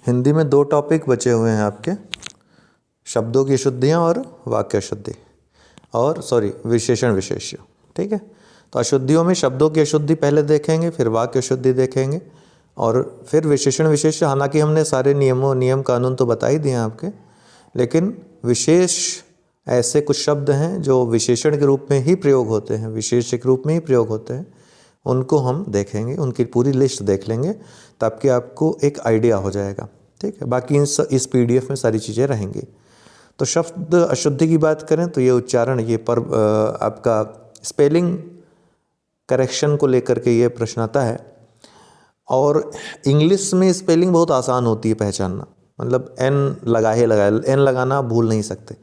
हिंदी में दो टॉपिक बचे हुए हैं आपके, शब्दों की शुद्धियाँ और वाक्य शुद्धि और विशेषण विशेष्य। ठीक है, तो अशुद्धियों में शब्दों की अशुद्धि पहले देखेंगे, फिर वाक्य शुद्धि देखेंगे और फिर विशेषण विशेष्य। हालांकि हमने सारे नियम कानून तो बता ही दिए हैं आपके, लेकिन विशेष ऐसे कुछ शब्द हैं जो विशेषण के रूप में ही प्रयोग होते हैं, विशेष के रूप में ही प्रयोग होते हैं, उनको हम देखेंगे, उनकी पूरी लिस्ट देख लेंगे ताकि आपको एक आइडिया हो जाएगा। ठीक है, बाकी इस PDF में सारी चीज़ें रहेंगी। तो शब्द अशुद्धि की बात करें तो ये उच्चारण, ये आपका स्पेलिंग करेक्शन को लेकर के ये प्रश्न आता है। और इंग्लिश में स्पेलिंग बहुत आसान होती है पहचानना, मतलब एन लगाना आप भूल नहीं सकते,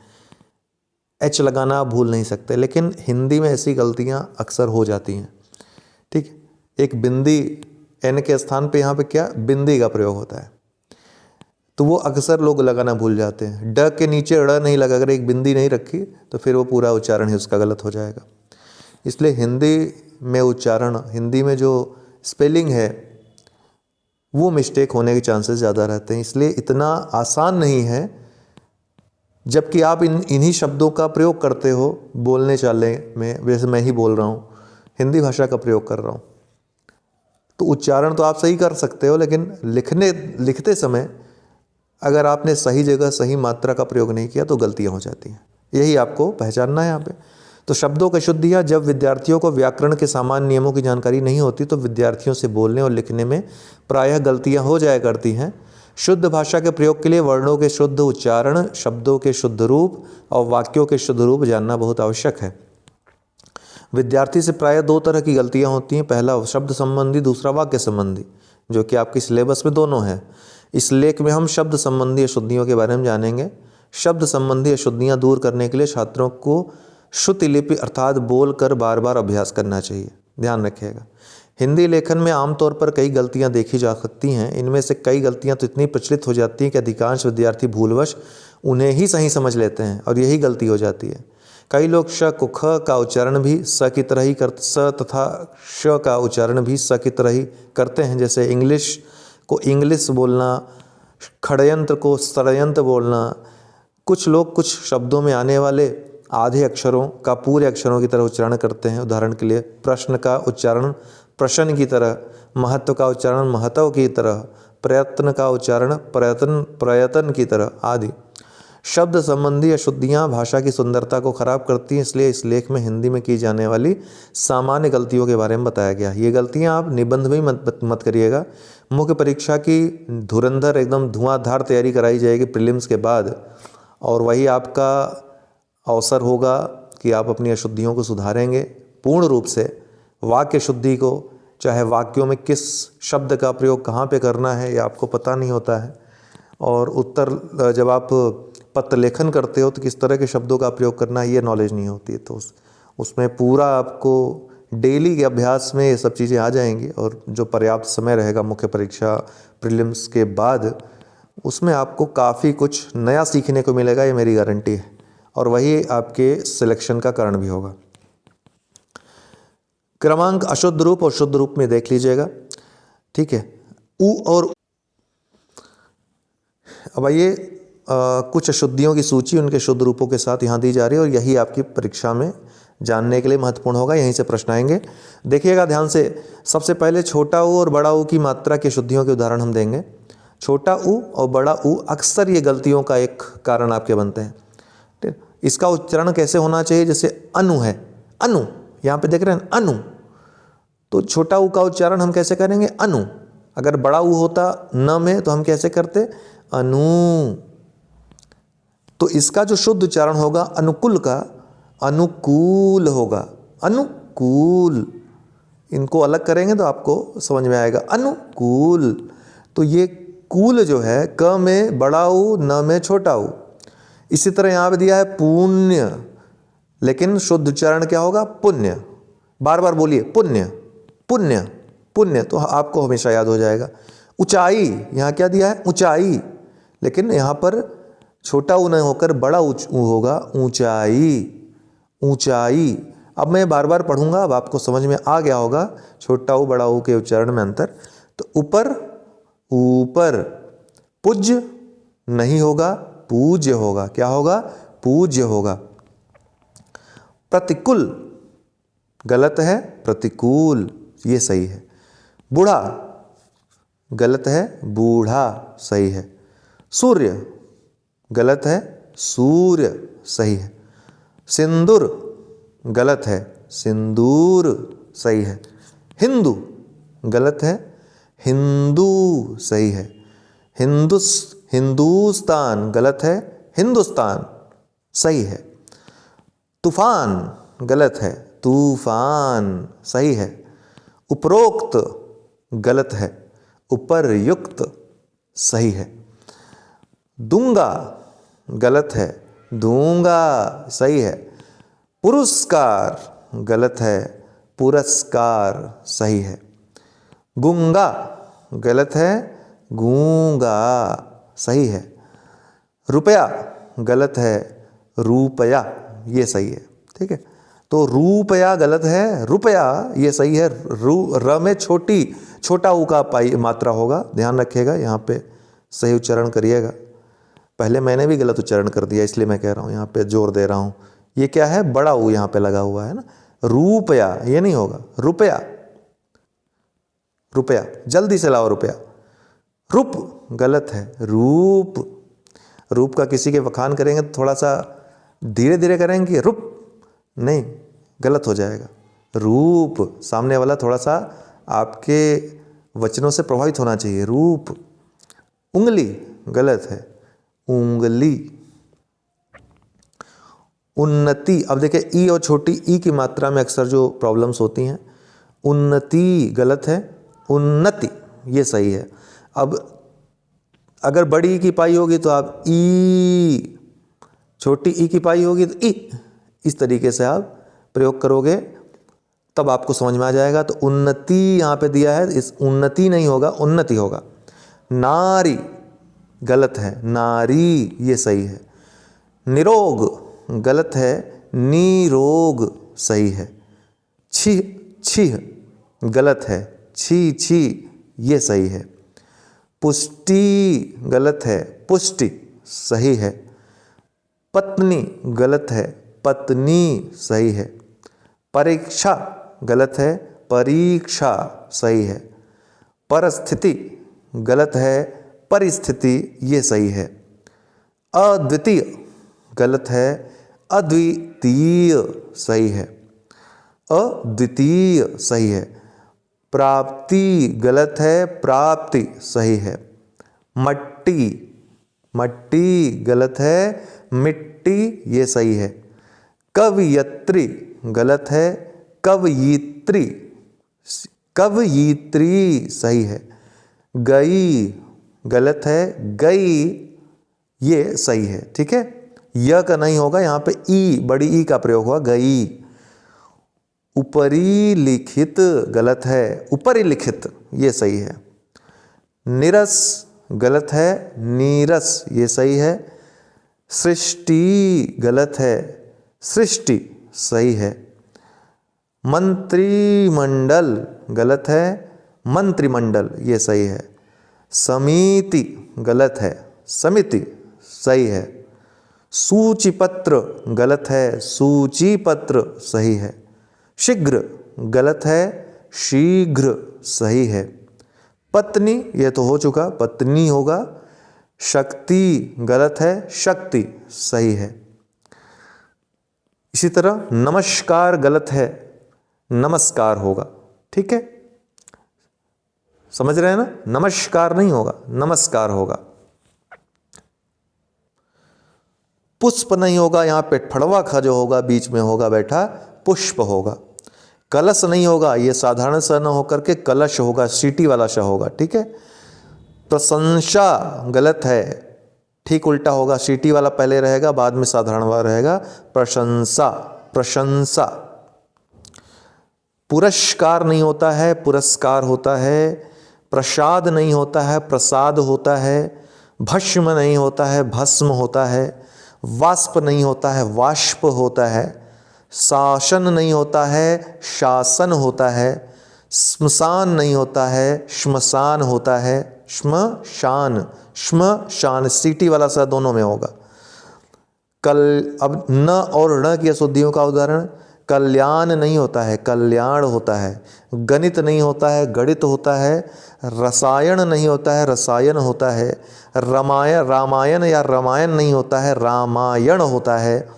H लगाना आप भूल नहीं सकते, लेकिन हिंदी में ऐसी गलतियाँ अक्सर हो जाती हैं। ठीक है, एक बिंदी एन के स्थान पे यहाँ पे क्या बिंदी का प्रयोग होता है, तो वो अक्सर लोग लगाना भूल जाते हैं। ड के नीचे ड़ नहीं लगा, अगर एक बिंदी नहीं रखी तो फिर वो पूरा उच्चारण ही उसका गलत हो जाएगा। इसलिए हिंदी में उच्चारण, हिंदी में जो स्पेलिंग है वो मिस्टेक होने के चांसेस ज़्यादा रहते हैं, इसलिए इतना आसान नहीं है। जबकि आप इन्हीं शब्दों का प्रयोग करते हो बोलने चालने में, जैसे मैं ही बोल रहा हूँ, हिंदी भाषा का प्रयोग कर रहा हूँ, तो उच्चारण तो आप सही कर सकते हो, लेकिन लिखते समय अगर आपने सही जगह सही मात्रा का प्रयोग नहीं किया तो गलतियाँ हो जाती हैं। यही आपको पहचानना है यहाँ पे। तो शब्दों की शुद्धियाँ, जब विद्यार्थियों को व्याकरण के सामान्य नियमों की जानकारी नहीं होती तो विद्यार्थियों से बोलने और लिखने में प्रायः गलतियाँ हो जाया करती हैं। शुद्ध भाषा के प्रयोग के लिए वर्णों के शुद्ध उच्चारण, शब्दों के शुद्ध रूप और वाक्यों के शुद्ध रूप जानना बहुत आवश्यक है। विद्यार्थी से प्रायः दो तरह की गलतियाँ होती हैं, पहला शब्द संबंधी, दूसरा वाक्य संबंधी, जो कि आपके सिलेबस में दोनों हैं। इस लेख में हम शब्द संबंधी अशुद्धियों के बारे में जानेंगे। शब्द संबंधी अशुद्धियाँ दूर करने के लिए छात्रों को श्रुति लिपि अर्थात बोल कर बार बार अभ्यास करना चाहिए। ध्यान रखिएगा, हिंदी लेखन में आमतौर पर कई गलतियाँ देखी जा सकती हैं। इनमें से कई गलतियाँ तो इतनी प्रचलित हो जाती हैं कि अधिकांश विद्यार्थी भूलवश उन्हें ही सही समझ लेते हैं और यही गलती हो जाती है। कई लोग श को ख का उच्चारण भी स की तरह ही करते, स तथा श का उच्चारण भी स की तरह ही करते हैं। जैसे इंग्लिश को इंग्लिश बोलना, षड्यंत्र को षड्यंत्र बोलना। कुछ लोग कुछ शब्दों में आने वाले आधे अक्षरों का पूरे अक्षरों की तरह उच्चारण करते हैं। उदाहरण के लिए प्रश्न का उच्चारण प्रश्न की तरह, महत्व का उच्चारण महत्व की तरह, प्रयत्न का उच्चारण प्रयत्न की तरह आदि। शब्द संबंधी अशुद्धियाँ भाषा की सुंदरता को खराब करती हैं, इसलिए इस लेख में हिंदी में की जाने वाली सामान्य गलतियों के बारे में बताया गया। ये गलतियाँ आप निबंध में ही मत करिएगा। मुख्य परीक्षा की धुरंधर एकदम धुआंधार तैयारी कराई जाएगी प्रीलिम्स के बाद, और वही आपका अवसर होगा कि आप अपनी अशुद्धियों को सुधारेंगे पूर्ण रूप से। वाक्य शुद्धि को, चाहे वाक्यों में किस शब्द का प्रयोग कहाँ पे करना है, ये आपको पता नहीं होता है। और उत्तर जब आप पत्र लेखन करते हो तो किस तरह के शब्दों का प्रयोग करना है, ये नॉलेज नहीं होती है। तो उसमें पूरा आपको डेली के अभ्यास में ये सब चीज़ें आ जाएंगी, और जो पर्याप्त समय रहेगा मुख्य परीक्षा प्रीलिम्स के बाद, उसमें आपको काफ़ी कुछ नया सीखने को मिलेगा, ये मेरी गारंटी है। और वही आपके सिलेक्शन का कारण भी होगा। क्रमांक अशुद्ध रूप और शुद्ध रूप में देख लीजिएगा। ठीक है, उ और अब आइए कुछ अशुद्धियों की सूची उनके शुद्ध रूपों के साथ यहाँ दी जा रही है, और यही आपकी परीक्षा में जानने के लिए महत्वपूर्ण होगा। यहीं से प्रश्न आएंगे, देखिएगा ध्यान से। सबसे पहले छोटा ऊ और बड़ा ऊ की मात्रा की शुद्धियों के उदाहरण हम देंगे। छोटा ऊ और बड़ा ऊ अक्सर ये गलतियों का एक कारण आपके बनते हैं। ठीक, इसका उच्चारण कैसे होना चाहिए? जैसे अनु है, अनु, यहाँ पे देख रहे हैं अनु, तो छोटा ऊ का उच्चारण हम कैसे करेंगे? अनु। अगर बड़ा ऊ होता न में तो हम कैसे करते? अनु। तो इसका जो शुद्ध उच्चारण होगा अनुकूल का, अनुकूल होगा, अनुकूल। इनको अलग करेंगे तो आपको समझ में आएगा, अनुकूल। तो ये कूल जो है, क में बड़ा ऊ, न में छोटा ऊ। इसी तरह यहाँ पे दिया है पुण्य, लेकिन शुद्ध उच्चारण क्या होगा? पुण्य। बार बार बोलिए, पुण्य पुण्य पुण्य, तो आपको हमेशा याद हो जाएगा। ऊंचाई, यहाँ क्या दिया है? ऊंचाई, लेकिन यहाँ पर छोटा ऊ नहीं होकर बड़ा ऊ होगा, ऊंचाई, ऊंचाई। अब मैं बार बार पढ़ूंगा, अब आपको समझ में आ गया होगा छोटा ऊ बड़ा ऊ के उच्चारण में अंतर। तो ऊपर, ऊपर, पूज्य नहीं होगा, पूज्य होगा। क्या होगा? पूज्य होगा। प्रतिकूल गलत है, प्रतिकूल ये सही है। बूढ़ा गलत है, बूढ़ा सही है। सूर्य गलत है, सूर्य सही है। सिंदूर गलत है, सिंदूर सही है। हिंदू गलत है, हिंदू सही है। हिंदुस्तान गलत है, हिंदुस्तान सही है। तूफान गलत है, तूफान सही है। उपरोक्त गलत है, उपर्युक्त सही है। दूंगा गलत है, दूंगा सही है। पुरस्कार गलत है, पुरस्कार सही है। गूंगा गलत है, गूंगा सही है। रुपया गलत है, रुपया ये सही है। ठीक है, तो रुपया गलत है, रुपया ये सही है। र में छोटा ऊ का पाई मात्रा होगा, ध्यान रखिएगा, यहाँ पे सही उच्चारण करिएगा। पहले मैंने भी गलत उच्चारण कर दिया, इसलिए मैं कह रहा हूँ, यहाँ पे जोर दे रहा हूँ। ये क्या है? बड़ा ऊ यहाँ पे लगा हुआ है ना, रुपया ये नहीं होगा, रुपया। रुपया जल्दी से लाओ रुपया। रूप गलत है, रूप। रूप का किसी के बखान करेंगे तो थोड़ा सा धीरे धीरे करेंगे, रूप नहीं, गलत हो जाएगा। रूप सामने वाला थोड़ा सा आपके वचनों से प्रभावित होना चाहिए, रूप। उंगली गलत है, उंगली। उन्नति, अब देखिए ई और छोटी ई की मात्रा में अक्सर जो प्रॉब्लम्स होती हैं। उन्नति गलत है, उन्नति ये सही है। अब अगर बड़ी ई की पाई होगी तो आप ई, छोटी ई की पाई होगी तो ई, इस तरीके से आप प्रयोग करोगे तब आपको समझ में आ जाएगा। तो उन्नति यहाँ पे दिया है, इस उन्नति नहीं होगा, उन्नति होगा। नारी गलत है, नारी ये सही है। निरोग गलत है, निरोग सही है। छिह गलत है, छी ये सही है। पुष्टि गलत है, पुष्टि सही है। पत्नी गलत है, पत्नी सही है। परीक्षा गलत है, परीक्षा सही है। परिस्थिति गलत है, परिस्थिति ये सही है। अद्वितीय गलत है, अद्वितीय सही है। अद्वितीय सही है। प्राप्ति गलत है, प्राप्ति सही है। मट्टी गलत है, मिट्टी ये सही है। कवयित्री गलत है, कवयित्री सही है। गई गलत है, गई ये सही है। ठीक है, य का नहीं होगा, यहाँ पे ई, बड़ी ई का प्रयोग होगा, गई। ऊपरी लिखित गलत है, ऊपरी लिखित ये सही है। नीरस गलत है, नीरस ये सही है। सृष्टि गलत है, सृष्टि सही है। मंत्रिमंडल गलत है, मंत्रिमंडल ये सही है। समिति गलत है, समिति सही है। सूचीपत्र गलत है, सूचीपत्र सही है। शीघ्र गलत है, शीघ्र सही है। पत्नी ये तो हो चुका, पत्नी होगा। शक्ति गलत है, शक्ति सही है। इसी तरह नमस्कार गलत है, नमस्कार होगा। ठीक है, समझ रहे हैं ना, नमस्कार नहीं होगा, नमस्कार होगा। पुष्प नहीं होगा, यहाँ पे फड़वा खा जो होगा बीच में होगा बैठा, पुष्प होगा। कलश नहीं होगा, ये साधारण स न होकर के कलश होगा, सीटी वाला श होगा। ठीक है, प्रशंसा गलत है, ठीक उल्टा होगा, सीटी वाला पहले रहेगा, बाद में साधारण वाला रहेगा। प्रशंसा, प्रशंसा। पुरस्कार नहीं होता है, पुरस्कार होता है। प्रसाद नहीं होता है, प्रसाद होता है। भस्म नहीं होता है, भस्म होता है। वाष्प नहीं होता है, वाष्प होता है। शासन नहीं होता है, शासन होता है। श्मशान नहीं होता है, श्मशान होता है। श्मशान, श्मशान सीटी वाला स दोनों में होगा। अब न और ण की अशुद्धियों का उदाहरण, कल्याण नहीं होता है, कल्याण होता है। गणित नहीं होता है, गणित होता है। रसायन नहीं होता है, रसायन होता है। रामायण या रामायण नहीं होता है, रामायण होता है।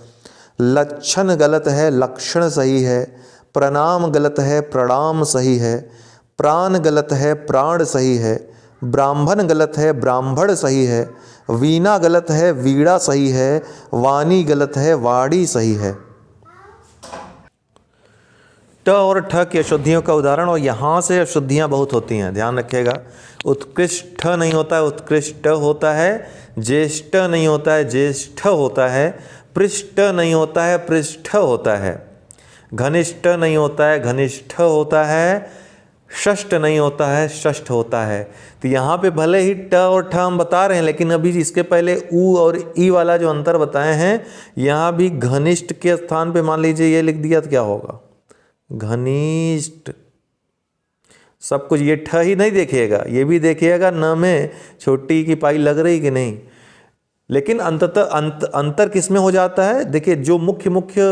लक्षण गलत है, लक्षण सही है। प्रणाम गलत है, प्रणाम सही है। प्राण गलत है, प्राण सही है। ब्राह्मण गलत है, ब्राह्मण सही है। वीणा गलत है, वीणा सही है। वाणी गलत है, वाणी सही है। ट और ठ की अशुद्धियों का उदाहरण, और यहाँ से अशुद्धियाँ बहुत होती हैं, ध्यान रखिएगा। उत्कृष्ट नहीं होता है, उत्कृष्ट होता है। ज्येष्ठ नहीं होता है, ज्येष्ठ होता है। पृष्ठ नहीं होता है, पृष्ठ होता है। घनिष्ठ नहीं होता है, घनिष्ठ होता है। षष्ठ नहीं होता है, षष्ठ होता है। तो यहाँ पे भले ही ट और ठ हम बता रहे हैं, लेकिन अभी इसके पहले उ और ई वाला जो अंतर बताए हैं, यहाँ भी घनिष्ठ के स्थान पे मान लीजिए ये लिख दिया तो क्या होगा, घनिष्ठ। सब कुछ ये ठ ही नहीं देखिएगा, ये भी देखिएगा न में छोटी की पाई लग रही कि नहीं। लेकिन अंततः अंतर किस में हो जाता है, देखिए जो मुख्य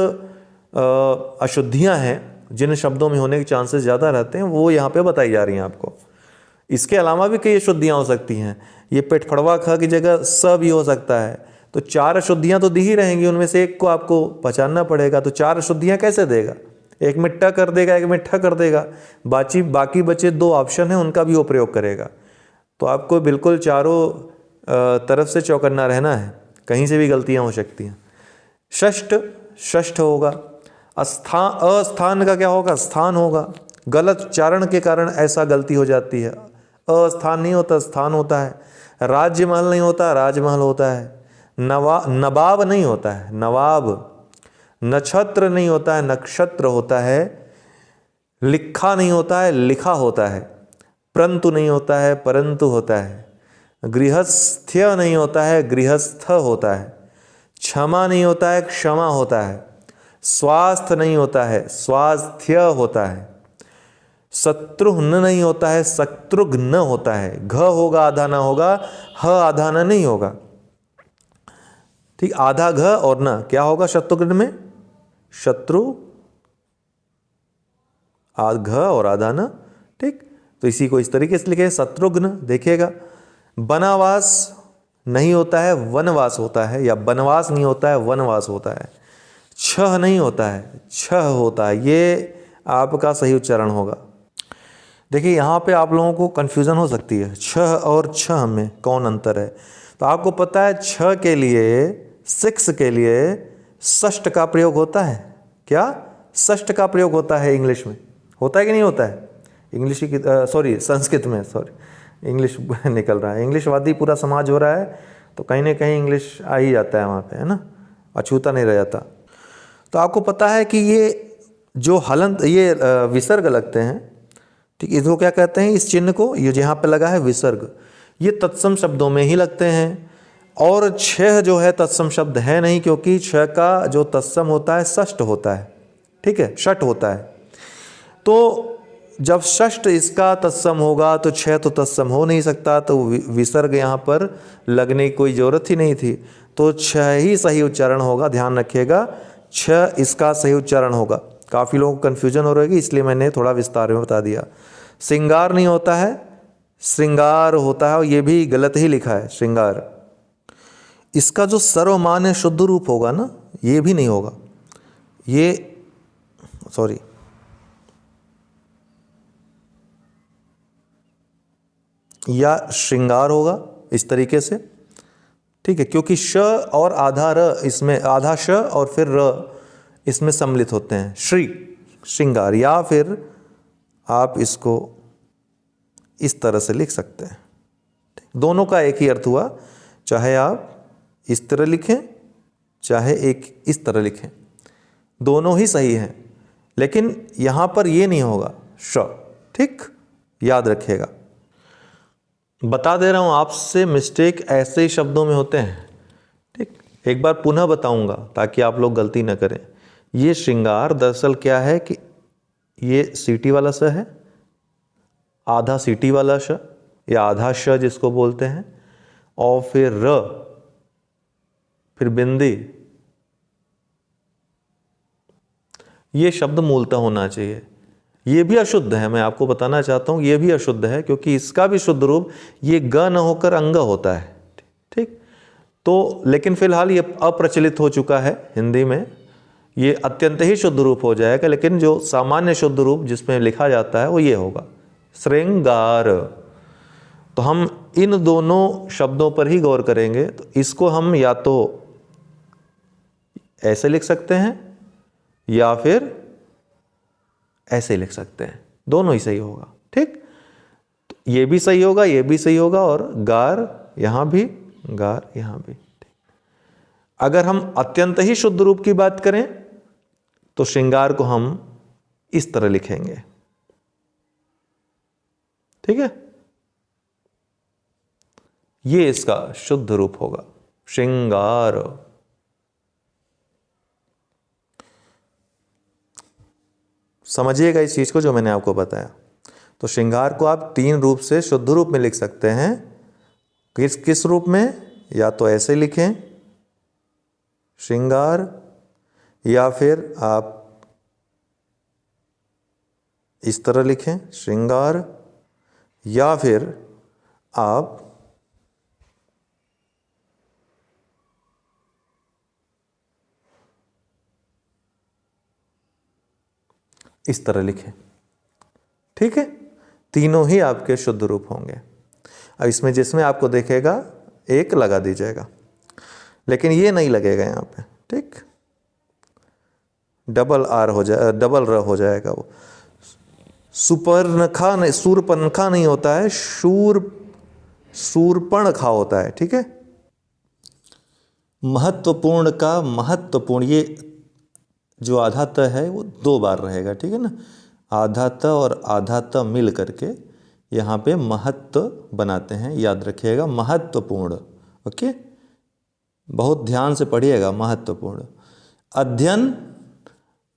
अशुद्धियां हैं, जिन शब्दों में होने के चांसेस ज़्यादा रहते हैं, वो यहाँ पे बताई जा रही हैं आपको। इसके अलावा भी कई अशुद्धियाँ हो सकती हैं। ये पेट फड़वा ख की जगह स भी हो सकता है। तो 4 अशुद्धियाँ तो दी ही रहेंगी, उनमें से एक को आपको पहचानना पड़ेगा। तो 4 अशुद्धियाँ कैसे देगा, एक में ट कर देगा, एक में ठ कर देगा। बाकी बचे 2 ऑप्शन हैं, उनका भी वो प्रयोग करेगा। तो आपको बिल्कुल चारों तरफ से चौकन्ना रहना है, कहीं से भी गलतियाँ हो सकती हैं। षष्ठ, षष्ठ होगा। अस्थान का क्या होगा, स्थान होगा। गलत उच्चारण के कारण ऐसा गलती हो जाती है। अस्थान नहीं होता, स्थान होता है। राजमहल नहीं होता, राजमहल होता है। नवाब नहीं होता है, नवाब। नक्षत्र नहीं होता है, नक्षत्र होता है। लिखा नहीं होता है, लिखा होता है। परंतु नहीं होता है, परंतु होता है। गृहस्थ्य नहीं होता है, गृहस्थ होता है। क्षमा नहीं होता है, क्षमा होता है। स्वास्थ्य नहीं होता है, स्वास्थ्य होता है। शत्रुघ्न नहीं होता है, शत्रुघ्न होता है। घ होगा, आधा ना होगा, ह आधा ना नहीं होगा। ठीक, आधा घ और न क्या होगा शत्रुघ्न में, शत्रु, घ और आधा न। ठीक, तो इसी को इस तरीके से लिखे, शत्रुघ्न। देखिएगा, वनवास नहीं होता है, वनवास होता है। या वनवास नहीं होता है, वनवास होता है। छह नहीं होता है, छह होता है। ये आपका सही उच्चारण होगा। देखिए यहाँ पे आप लोगों को कन्फ्यूज़न हो सकती है, छह और छह में कौन अंतर है। तो आपको पता है छह के लिए, 6 के लिए षष्ठ का प्रयोग होता है। क्या षष्ठ का प्रयोग होता है इंग्लिश में, होता है कि नहीं होता है? इंग्लिश की सॉरी संस्कृत में, सॉरी इंग्लिश निकल रहा है। इंग्लिशवादी पूरा समाज हो रहा है, तो कहीं ना कहीं इंग्लिश आ ही जाता है वहाँ पे, है ना, अछूता नहीं रह जाता। तो आपको पता है कि ये जो हलंत, ये विसर्ग लगते हैं, ठीक, इसको क्या कहते हैं, इस चिन्ह को, ये जहाँ पे लगा है विसर्ग, ये तत्सम शब्दों में ही लगते हैं। और छह जो है तत्सम शब्द है नहीं, क्योंकि छह का जो तत्सम होता है षष्ठ होता है। ठीक है, षठ होता है। तो जब षष्ठ इसका तत्सम होगा तो छह तो तत्सम हो नहीं सकता, तो विसर्ग यहाँ पर लगने की कोई ज़रूरत ही नहीं थी। तो छह ही सही उच्चारण होगा, ध्यान रखिएगा, छह इसका सही उच्चारण होगा। काफ़ी लोगों को कन्फ्यूजन हो रहेगी, इसलिए मैंने थोड़ा विस्तार में बता दिया। श्रृंगार नहीं होता है, श्रृंगार होता है, और ये भी गलत ही लिखा है, श्रृंगार। इसका जो सर्वमान्य शुद्ध रूप होगा ना, ये भी नहीं होगा, ये सॉरी या श्रृंगार होगा इस तरीके से। ठीक है, क्योंकि श और आधा र इसमें, आधा श और फिर र इसमें सम्मिलित होते हैं, श्री, श्रृंगार। या फिर आप इसको इस तरह से लिख सकते हैं, दोनों का एक ही अर्थ हुआ, चाहे आप इस तरह लिखें चाहे एक इस तरह लिखें, दोनों ही सही हैं। लेकिन यहाँ पर ये नहीं होगा श, ठीक, याद रखिएगा। बता दे रहा हूँ आपसे, मिस्टेक ऐसे ही शब्दों में होते हैं। ठीक, एक बार पुनः बताऊंगा ताकि आप लोग गलती न करें। ये श्रृंगार दरअसल क्या है कि ये सीटी वाला स है, आधा सीटी वाला श, या आधा श जिसको बोलते हैं, और फिर र, फिर बिंदी, ये शब्द मूलतः होना चाहिए। ये भी अशुद्ध है, मैं आपको बताना चाहता हूं, ये भी अशुद्ध है, क्योंकि इसका भी शुद्ध रूप ये ग न होकर अंग होता है। ठीक, तो लेकिन फिलहाल ये अप्रचलित हो चुका है हिंदी में, ये अत्यंत ही शुद्ध रूप हो जाएगा, लेकिन जो सामान्य शुद्ध रूप जिसमें लिखा जाता है वो ये होगा, श्रृंगार। तो हम इन दोनों शब्दों पर ही गौर करेंगे। तो इसको हम या तो ऐसे लिख सकते हैं या फिर ऐसे लिख सकते हैं, दोनों ही सही होगा। ठीक, तो ये भी सही होगा, ये भी सही होगा, और गार यहां भी, गार यहां भी। ठीक, अगर हम अत्यंत ही शुद्ध रूप की बात करें तो श्रृंगार को हम इस तरह लिखेंगे। ठीक है, ये इसका शुद्ध रूप होगा, श्रृंगार। समझिएगा इस चीज को जो मैंने आपको बताया। तो श्रृंगार को आप 3 रूप से शुद्ध रूप में लिख सकते हैं। किस किस रूप में? या तो ऐसे लिखें श्रृंगार, या फिर आप इस तरह लिखें श्रृंगार, या फिर आप इस तरह लिखें। ठीक है, तीनों ही आपके शुद्ध रूप होंगे। अब इसमें जिसमें आपको देखेगा एक लगा दीजिएगा, लेकिन ये नहीं लगेगा यहाँ पे। ठीक, डबल आर हो जाए, डबल र हो जाएगा। वो सुपर्णखा नहीं, सूर्पणखा नहीं होता है, सूर्पणखा होता है। ठीक है, महत्वपूर्ण का महत्वपूर्ण, ये जो आधा त है वो 2 बार रहेगा। ठीक है ना, आधा त और आधा त मिल करके यहाँ पे महत्व बनाते हैं, याद रखिएगा, महत्वपूर्ण। ओके, बहुत ध्यान से पढ़िएगा, महत्वपूर्ण। अध्ययन,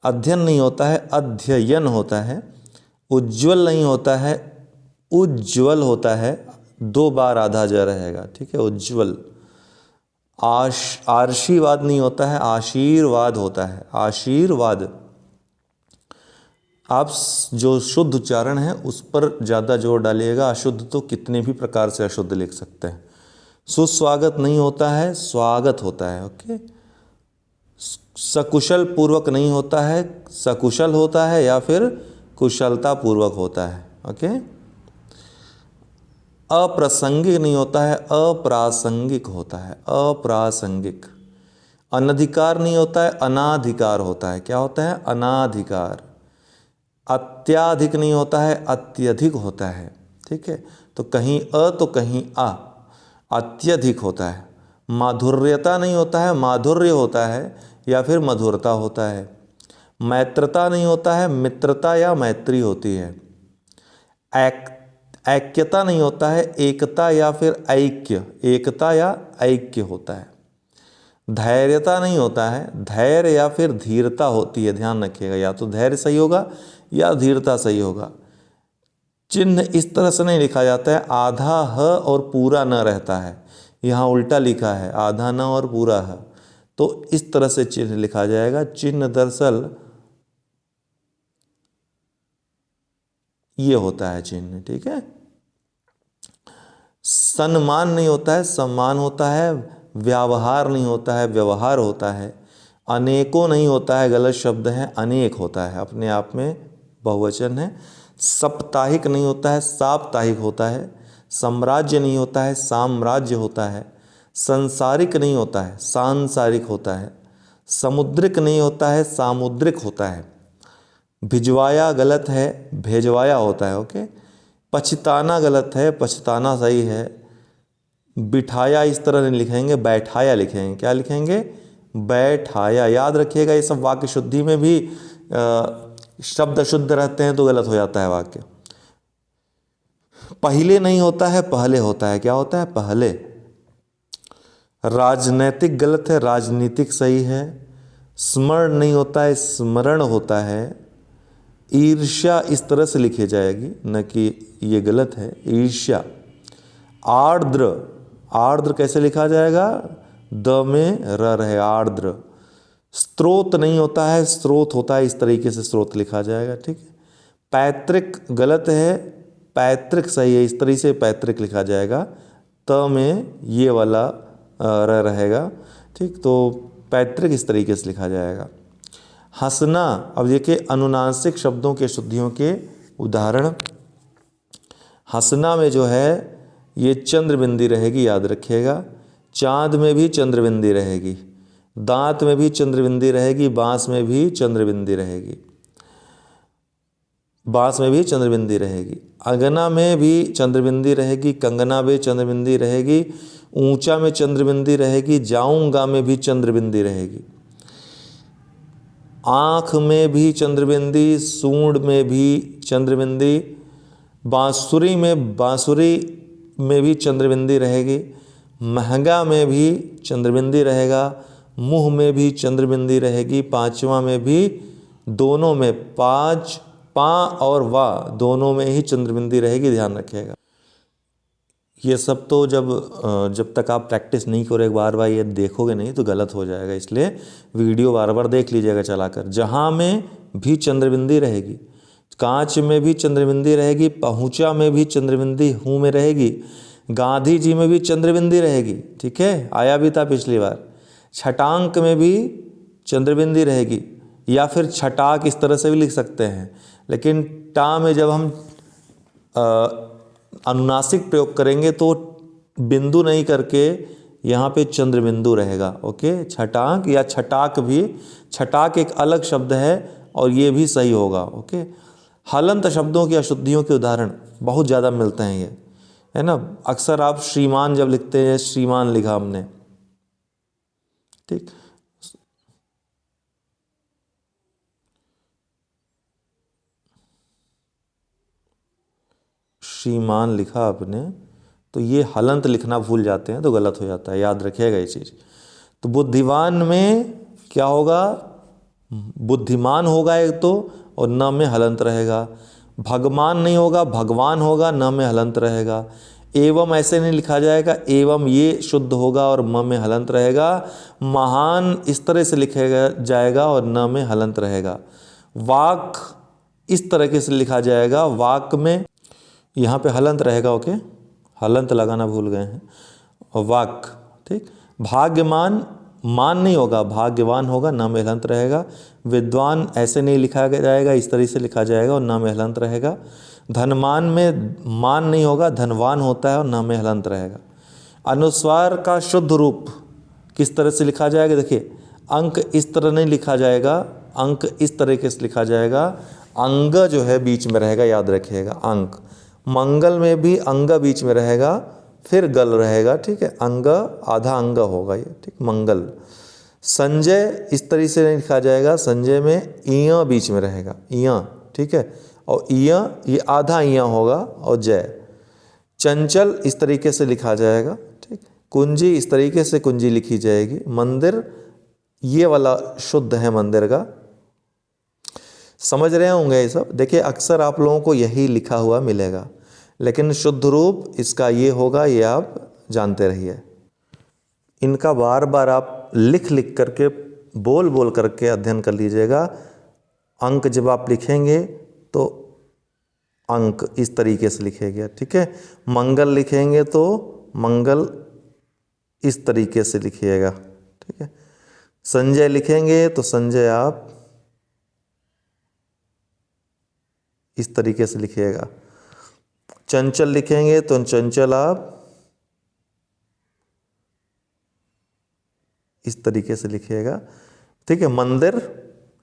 अध्ययन नहीं होता है, अध्ययन होता है। उज्ज्वल नहीं होता है, उज्ज्वल होता है, 2 बार आधा ज रहेगा। ठीक है, उज्ज्वल। आशीर्वाद नहीं होता है, आशीर्वाद होता है, आशीर्वाद। आप जो शुद्ध उच्चारण है उस पर ज़्यादा जोर डालिएगा, अशुद्ध तो कितने भी प्रकार से अशुद्ध लिख सकते हैं। सुस्वागत नहीं होता है, स्वागत होता है। ओके, सकुशल पूर्वक नहीं होता है, सकुशल होता है, या फिर कुशलता पूर्वक होता है। ओके, अप्रासंगिक नहीं होता है, अप्रासंगिक होता है, अप्रासंगिक। अनधिकार नहीं होता है, अनाधिकार होता है। क्या होता है? अनाधिकार। अत्याधिक नहीं होता है, अत्यधिक होता है। ठीक है, तो कहीं अ तो कहीं आ, अत्यधिक होता है। माधुर्यता नहीं होता है, माधुर्य होता है, या फिर मधुरता होता है। मैत्रता नहीं होता है, मित्रता या मैत्री होती है। ऐक्यता नहीं होता है, एकता या फिर ऐक्य, एकता या ऐक्य होता है। धैर्यता नहीं होता है, धैर्य या फिर धीरता होती है। ध्यान रखिएगा, या तो धैर्य सही होगा या धीरता सही होगा। चिन्ह इस तरह से नहीं लिखा जाता है, आधा ह और पूरा न रहता है। यहाँ उल्टा लिखा है, आधा न और पूरा ह, तो इस तरह से चिन्ह लिखा जाएगा। चिन्ह दरअसल ये होता है चिन्ह। ठीक है, सम्मान नहीं होता है, सम्मान होता है। व्यवहार नहीं होता है, व्यवहार होता है। अनेकों नहीं होता है, गलत शब्द है, अनेक होता है, अपने आप में बहुवचन है। साप्ताहिक नहीं होता है, साप्ताहिक होता है। साम्राज्य नहीं होता है, साम्राज्य होता है। संसारिक नहीं होता है, सांसारिक होता है। समुद्रिक नहीं होता है, सामुद्रिक होता है। भिजवाया गलत है, भेजवाया होता है। ओके, पछताना गलत है, पछताना सही है। बिठाया इस तरह नहीं लिखेंगे, बैठाया लिखेंगे। क्या लिखेंगे? बैठाया। याद रखिएगा, ये सब वाक्य शुद्धि में भी शब्द शुद्ध रहते हैं तो गलत हो जाता है वाक्य। पहले नहीं होता है, पहले होता है। क्या होता है? पहले। राजनैतिक गलत है, राजनीतिक सही है। स्मरण नहीं होता है, स्मरण होता है। ईर्ष्या इस तरह से लिखी जाएगी, न कि ये गलत है, ईर्ष्या। आर्द्र, आर्द्र कैसे लिखा जाएगा, द में र है, आर्द्र। स्रोत नहीं होता है, स्रोत होता है, इस तरीके से स्रोत लिखा जाएगा, ठीक है। पैतृक गलत है, पैतृक सही है, इस तरीके से पैतृक लिखा जाएगा, त में ये वाला र रहेगा, ठीक। तो पैतृक इस तरीके से लिखा जाएगा। हंसना, अब देखिए अनुनासिक शब्दों के शुद्धियों के उदाहरण। हंसना में जो है ये चंद्रबिंदी रहेगी, याद रखिएगा। चांद में भी चंद्रबिंदी रहेगी, दांत में भी चंद्रबिंदी रहेगी, बांस में भी चंद्रबिंदी रहेगी, बांस में भी चंद्रबिंदी रहेगी। अंगना में भी चंद्रबिंदी रहेगी, कंगना में चंद्रबिंदी रहेगी, ऊंचा में चंद्रबिंदी रहेगी, जाऊंगा में भी चंद्रबिंदी रहेगी। आँख में भी चंद्रबिंदी, सूंड में भी चंद्रबिंदी, बांसुरी में भी चंद्रबिंदी रहेगी, महंगा में भी चंद्रबिंदी रहेगा, मुंह में भी चंद्रबिंदी रहेगी, पांचवा में भी, दोनों में, पाँच, पा और वा दोनों में ही चंद्रबिंदी रहेगी, ध्यान रखिएगा। ये सब तो जब तक आप प्रैक्टिस नहीं करोगे, बार बार ये देखोगे नहीं तो गलत हो जाएगा, इसलिए वीडियो बार बार देख लीजिएगा चलाकर। जहाँ में भी चंद्रबिंदी रहेगी, कांच में भी चंद्रबिंदी रहेगी, पहुँचा में भी चंद्रबिंदी हूँ में रहेगी, गांधी जी में भी चंद्रबिंदी रहेगी, ठीक है, आया भी था पिछली बार। छटांक में भी चंद्रबिंदी रहेगी, या फिर छटाक इस तरह से भी लिख सकते हैं, लेकिन टा में जब हम अनुनासिक प्रयोग करेंगे तो बिंदु नहीं करके यहाँ पे चंद्रबिंदु रहेगा, ओके। छटांक या छटाक भी, छटाक एक अलग शब्द है और ये भी सही होगा, ओके। हलंत शब्दों की अशुद्धियों के उदाहरण बहुत ज़्यादा मिलते हैं, ये है ना। अक्सर आप श्रीमान जब लिखते हैं, श्रीमान लिखा हमने, ठीक, श्रीमान लिखा आपने, तो ये हलंत लिखना भूल जाते हैं तो गलत हो जाता है, याद रखिएगा ये चीज़। तो बुद्धिमान में क्या होगा, बुद्धिमान होगा एक तो, और न में हलंत रहेगा। भगवान नहीं होगा, भगवान होगा, न में हलंत रहेगा। एवं ऐसे नहीं लिखा जाएगा, एवं ये शुद्ध होगा और म में हलंत रहेगा। महान इस तरह से लिखेगा जाएगा और न में हलंत रहेगा। वाक इस तरीके से लिखा जाएगा, वाक में यहाँ पे हलंत रहेगा, ओके, हलंत लगाना भूल गए हैं, और वाक, ठीक। भाग्यमान, मान नहीं होगा, भाग्यवान होगा, न में हलंत रहेगा। विद्वान ऐसे नहीं लिखा जाएगा, इस तरह से लिखा जाएगा और न में हलंत रहेगा। धनमान में मान नहीं होगा, धनवान होता है और न में हलंत रहेगा। अनुस्वार का शुद्ध रूप किस तरह से लिखा जाएगा, देखिए, अंक इस तरह नहीं लिखा जाएगा, अंक इस तरीके से लिखा जाएगा, अंग जो है बीच में रहेगा, याद रखिएगा, अंक। मंगल में भी अंग बीच में रहेगा, फिर गल रहेगा, ठीक है, अंग आधा अंग होगा ये, ठीक, मंगल। संजय इस तरीके से नहीं लिखा जाएगा, संजय में इया बीच में रहेगा, इया, ठीक है, और इया ये आधा इया होगा, और जय। चंचल इस तरीके से लिखा जाएगा, ठीक। कुंजी इस तरीके से कुंजी लिखी जाएगी। मंदिर ये वाला शुद्ध है मंदिर का, समझ रहे होंगे ये सब। देखिए अक्सर आप लोगों को यही लिखा हुआ मिलेगा, लेकिन शुद्ध रूप इसका ये होगा, ये आप जानते रहिए। इनका बार बार आप लिख लिख करके, बोल बोल करके अध्ययन कर लीजिएगा। अंक जब आप लिखेंगे तो अंक इस तरीके से लिखेंगे, ठीक है। मंगल लिखेंगे तो मंगल इस तरीके से लिखिएगा, ठीक है। संजय लिखेंगे तो संजय आप इस तरीके से लिखिएगा। चंचल लिखेंगे तो चंचल आप इस तरीके से लिखिएगा, ठीक है। मंदिर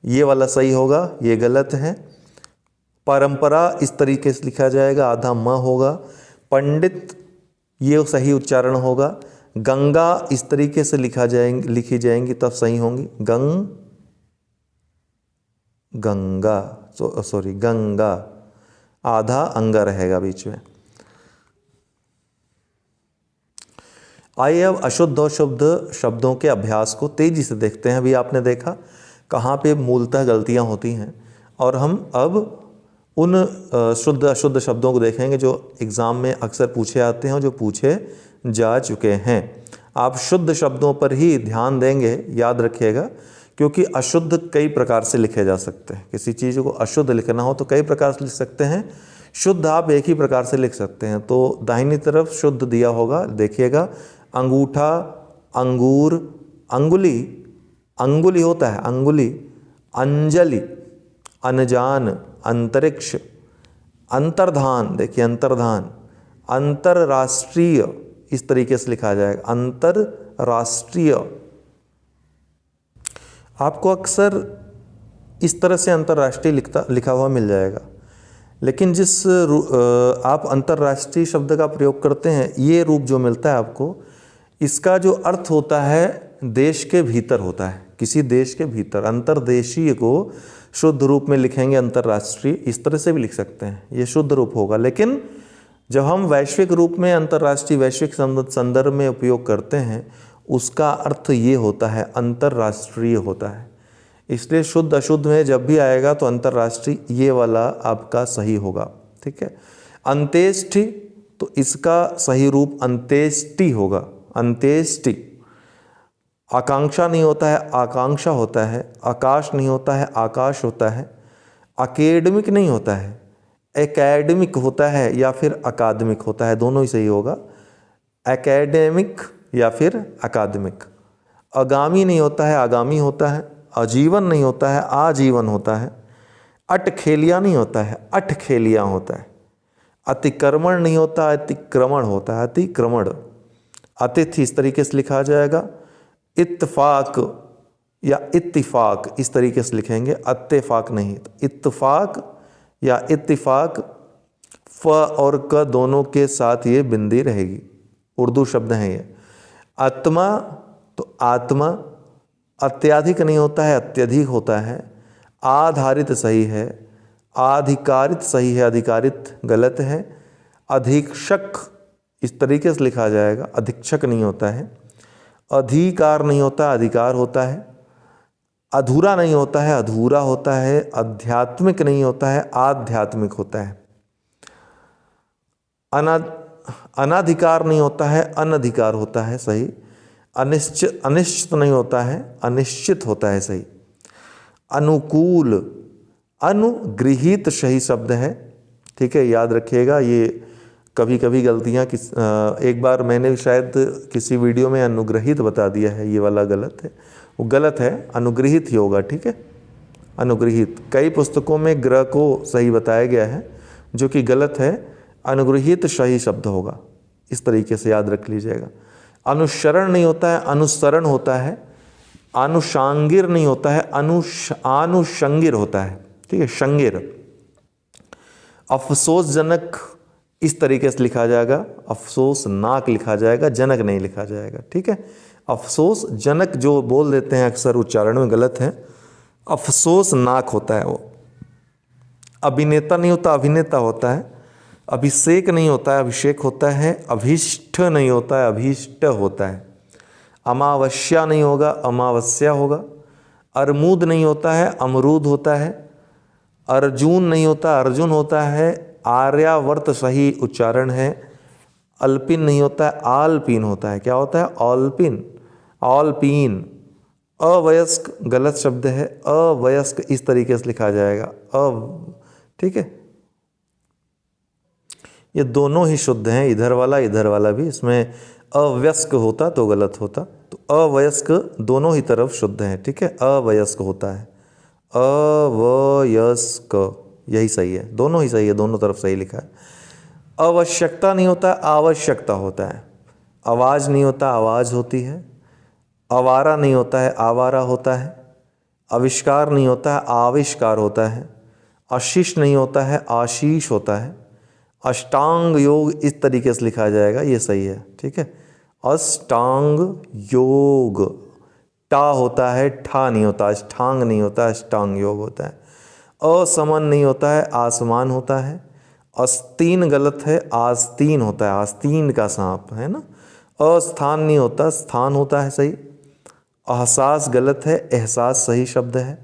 ये वाला सही होगा, ये गलत है। परंपरा इस तरीके से लिखा जाएगा, आधा म होगा। पंडित ये सही उच्चारण होगा। गंगा इस तरीके से लिखी जाएंगी तब सही होंगी, गंगा, सॉरी गंगा, आधा अंगा रहेगा बीच में। आइए अब अशुद्ध और शुद्ध शब्दों के अभ्यास को तेजी से देखते हैं। अभी आपने देखा कहाँ पे मूलतः गलतियाँ होती हैं, और हम अब उन शुद्ध अशुद्ध शब्दों को देखेंगे जो एग्ज़ाम में अक्सर पूछे आते हैं और जो पूछे जा चुके हैं। आप शुद्ध शब्दों पर ही ध्यान देंगे, याद रखिएगा, क्योंकि अशुद्ध कई प्रकार से लिखे जा सकते हैं। किसी चीज़ को अशुद्ध लिखना हो तो कई प्रकार से लिख सकते हैं, शुद्ध आप एक ही प्रकार से लिख सकते हैं। तो दाहिनी तरफ शुद्ध दिया होगा, देखिएगा, अंगूठा, अंगूर, अंगुली, अंगुली होता है अंगुली, अंजलि, अनजान, अंतरिक्ष, अंतर्धान, देखिए अंतर्धान, अंतरराष्ट्रीय, इस तरीके से लिखा जाएगा, अंतरराष्ट्रीय। आपको अक्सर इस तरह से अंतर्राष्ट्रीय लिखा हुआ मिल जाएगा, लेकिन जिस आप अंतर्राष्ट्रीय शब्द का प्रयोग करते हैं, ये रूप जो मिलता है आपको, इसका जो अर्थ होता है देश के भीतर होता है, किसी देश के भीतर। अंतर्देशीय को शुद्ध रूप में लिखेंगे अंतर्राष्ट्रीय, इस तरह से भी लिख सकते हैं, ये शुद्ध रूप होगा। लेकिन जब हम वैश्विक रूप में अंतर्राष्ट्रीय वैश्विक संदर्भ में उपयोग करते हैं, उसका अर्थ ये होता है अंतर्राष्ट्रीय होता है। इसलिए शुद्ध अशुद्ध में जब भी आएगा तो अंतर्राष्ट्रीय ये वाला आपका सही होगा, ठीक है। अंत्येष्टि, तो इसका सही रूप अंत्येष्टि होगा, अंत्येष्टि। आकांक्षा नहीं होता है, आकांक्षा होता है। आकाश नहीं होता है, आकाश होता है। अकेडमिक नहीं होता है, एकेडमिक होता है, या फिर अकादमिक होता है, दोनों ही सही होगा, एकेडमिक या फिर अकादमिक। आगामी नहीं होता है, आगामी होता है। आजीवन नहीं होता है, आजीवन होता है। अटखेलिया नहीं होता है, अटखेलिया होता है। अतिक्रमण नहीं होता, अतिक्रमण होता है, अतिक्रमण। अतिथि इस तरीके से लिखा जाएगा। इत्तफाक या इत्तिफाक इस तरीके से लिखेंगे, अत्तेफाक नहीं, इत्तफाक या इत्तिफाक। फ और क दोनों के साथ ये बिंदी रहेगी, उर्दू शब्द हैं ये। आत्मा, तो आत्मा। अत्याधिक नहीं होता है, अत्यधिक होता है। आधारित सही है, आधिकारित सही है, अधिकारित गलत है। अधीक्षक इस तरीके से लिखा जाएगा, अधीक्षक नहीं होता है। अधिकार नहीं होता, अधिकार होता है। अधूरा नहीं होता है, अधूरा होता है। आध्यात्मिक नहीं होता है, आध्यात्मिक होता है। अनाधिकार नहीं होता है, अनधिकार होता है, सही। अनिश्चित नहीं होता है, अनिश्चित होता है, सही। अनुकूल, अनुगृहीत सही शब्द है, ठीक है, याद रखिएगा। ये कभी कभी गलतियाँ एक बार मैंने शायद किसी वीडियो में अनुग्रहित बता दिया है, ये वाला गलत है, वो गलत है, अनुग्रहित ही होगा, ठीक है, अनुग्रहित। कई पुस्तकों में ग्रह को सही बताया गया है, जो कि गलत है। अनुग्रहित सही शब्द होगा, इस तरीके से याद रख लीजिएगा। अनुसरण नहीं होता है, अनुसरण होता है। अनुषांगिर नहीं होता है, आनुषंगिर होता है, ठीक है, शंगिर। अफसोसजनक इस तरीके से लिखा जाएगा, अफसोसनाक लिखा जाएगा, जनक नहीं लिखा जाएगा, ठीक है। अफसोसजनक जो बोल देते हैं अक्सर उच्चारण में गलत है, अफसोसनाक होता है वो। अभिनेता नहीं होता, अभिनेता होता है। अभिषेक नहीं होता है, अभिषेक होता है। अभीष्ट नहीं होता है, अभीष्ट होता है। अमावस्या नहीं होगा, अमावस्या होगा। अरमूद नहीं होता है, अमरूद होता है। अर्जुन नहीं होता, अर्जुन होता है। आर्यावर्त सही उच्चारण है। अल्पिन नहीं होता है, आल्पिन होता है। क्या होता है? ऑल्पिन, ऑल्पीन। अवयस्क गलत शब्द है, अवयस्क इस तरीके से लिखा जाएगा, ठीक है। ये दोनों ही शुद्ध हैं, इधर वाला भी। इसमें अवयस्क होता तो गलत होता, तो अवयस्क दोनों ही तरफ शुद्ध हैं, ठीक है। अवयस्क होता है, अवयस्क, यही सही है, दोनों ही सही है, दोनों तरफ सही लिखा है। आवश्यकता नहीं होता, आवश्यकता होता है। आवाज़ नहीं होता, आवाज़ होती है। आवारा नहीं होता है, आवारा होता है। आविष्कार नहीं होता है, आविष्कार होता है। आशीष नहीं होता है, आशीष होता है। अष्टांग योग इस तरीके से लिखा जाएगा, ये सही है, ठीक है। अष्टांग योग, टा होता है, ठा नहीं होता, अष्टांग नहीं होता, अष्टांग योग होता है। असमन नहीं होता है, आसमान होता है। अस्तीन गलत है, आस्तीन होता है, आस्तीन का सांप है ना। अस्थान नहीं होता, स्थान होता है, सही। एहसास गलत है, एहसास सही शब्द है।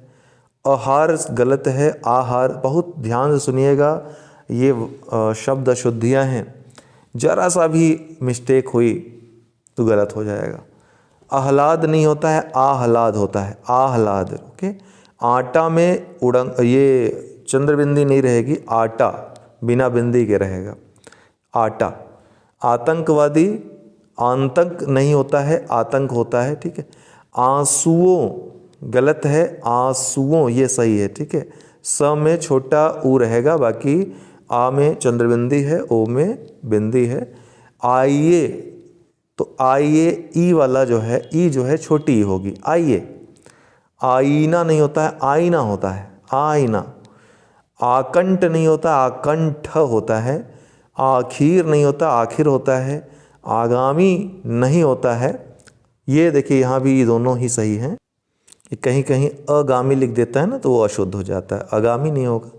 आहार गलत है, आहार। बहुत ध्यान से सुनिएगा, ये शब्द अशुद्धियाँ हैं, जरा सा भी मिस्टेक हुई तो गलत हो जाएगा। आह्लाद नहीं होता है, आह्लाद होता है, आह्लाद। ओके, आटा में उड़ंग, ये चंद्र बिंदी नहीं रहेगी, आटा बिना बिंदी के रहेगा, आटा। आतंकवादी, आतंक नहीं होता है, आतंक होता है, ठीक है। आंसुओं गलत है, आंसुओं ये सही है, ठीक है। स में छोटा ऊ रहेगा, बाकी आ में चंद्रबिंदी है, ओ में बिंदी है। आइए, तो आइए ई वाला जो है, ई जो है छोटी ई होगी, आइए। आईना नहीं होता है, आईना होता है, आईना। आकंठ नहीं होता, आकंठ होता है। आखिर नहीं होता, आखिर होता है। आगामी नहीं होता है, ये देखिए यहाँ भी ये दोनों ही सही हैं। कहीं कहीं अगामी लिख देता है ना, तो वो अशुद्ध हो जाता है, आगामी नहीं होगा।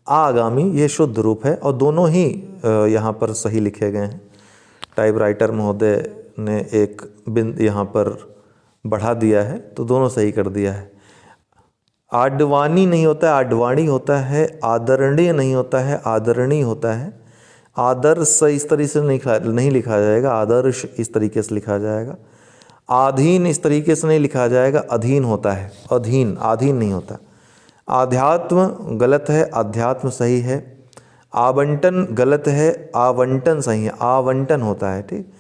आगामी ये शुद्ध रूप है, और दोनों ही यहाँ पर सही लिखे गए हैं। टाइपराइटर महोदय ने एक बिंद यहाँ पर बढ़ा दिया है, तो दोनों सही कर दिया है। आडवाणी नहीं होता है, आडवाणी होता है। आदरणीय नहीं होता है, आदरणीय होता है। आदर्श इस तरीके से नहीं लिखा जाएगा, आदर्श इस तरीके से लिखा जाएगा। आधीन इस तरीके से नहीं लिखा जाएगा, अधीन होता है, अधीन, आधीन नहीं होता। आध्यात्म गलत है, अध्यात्म सही है। आवंटन गलत है, आवंटन सही है, आवंटन होता है, ठीक।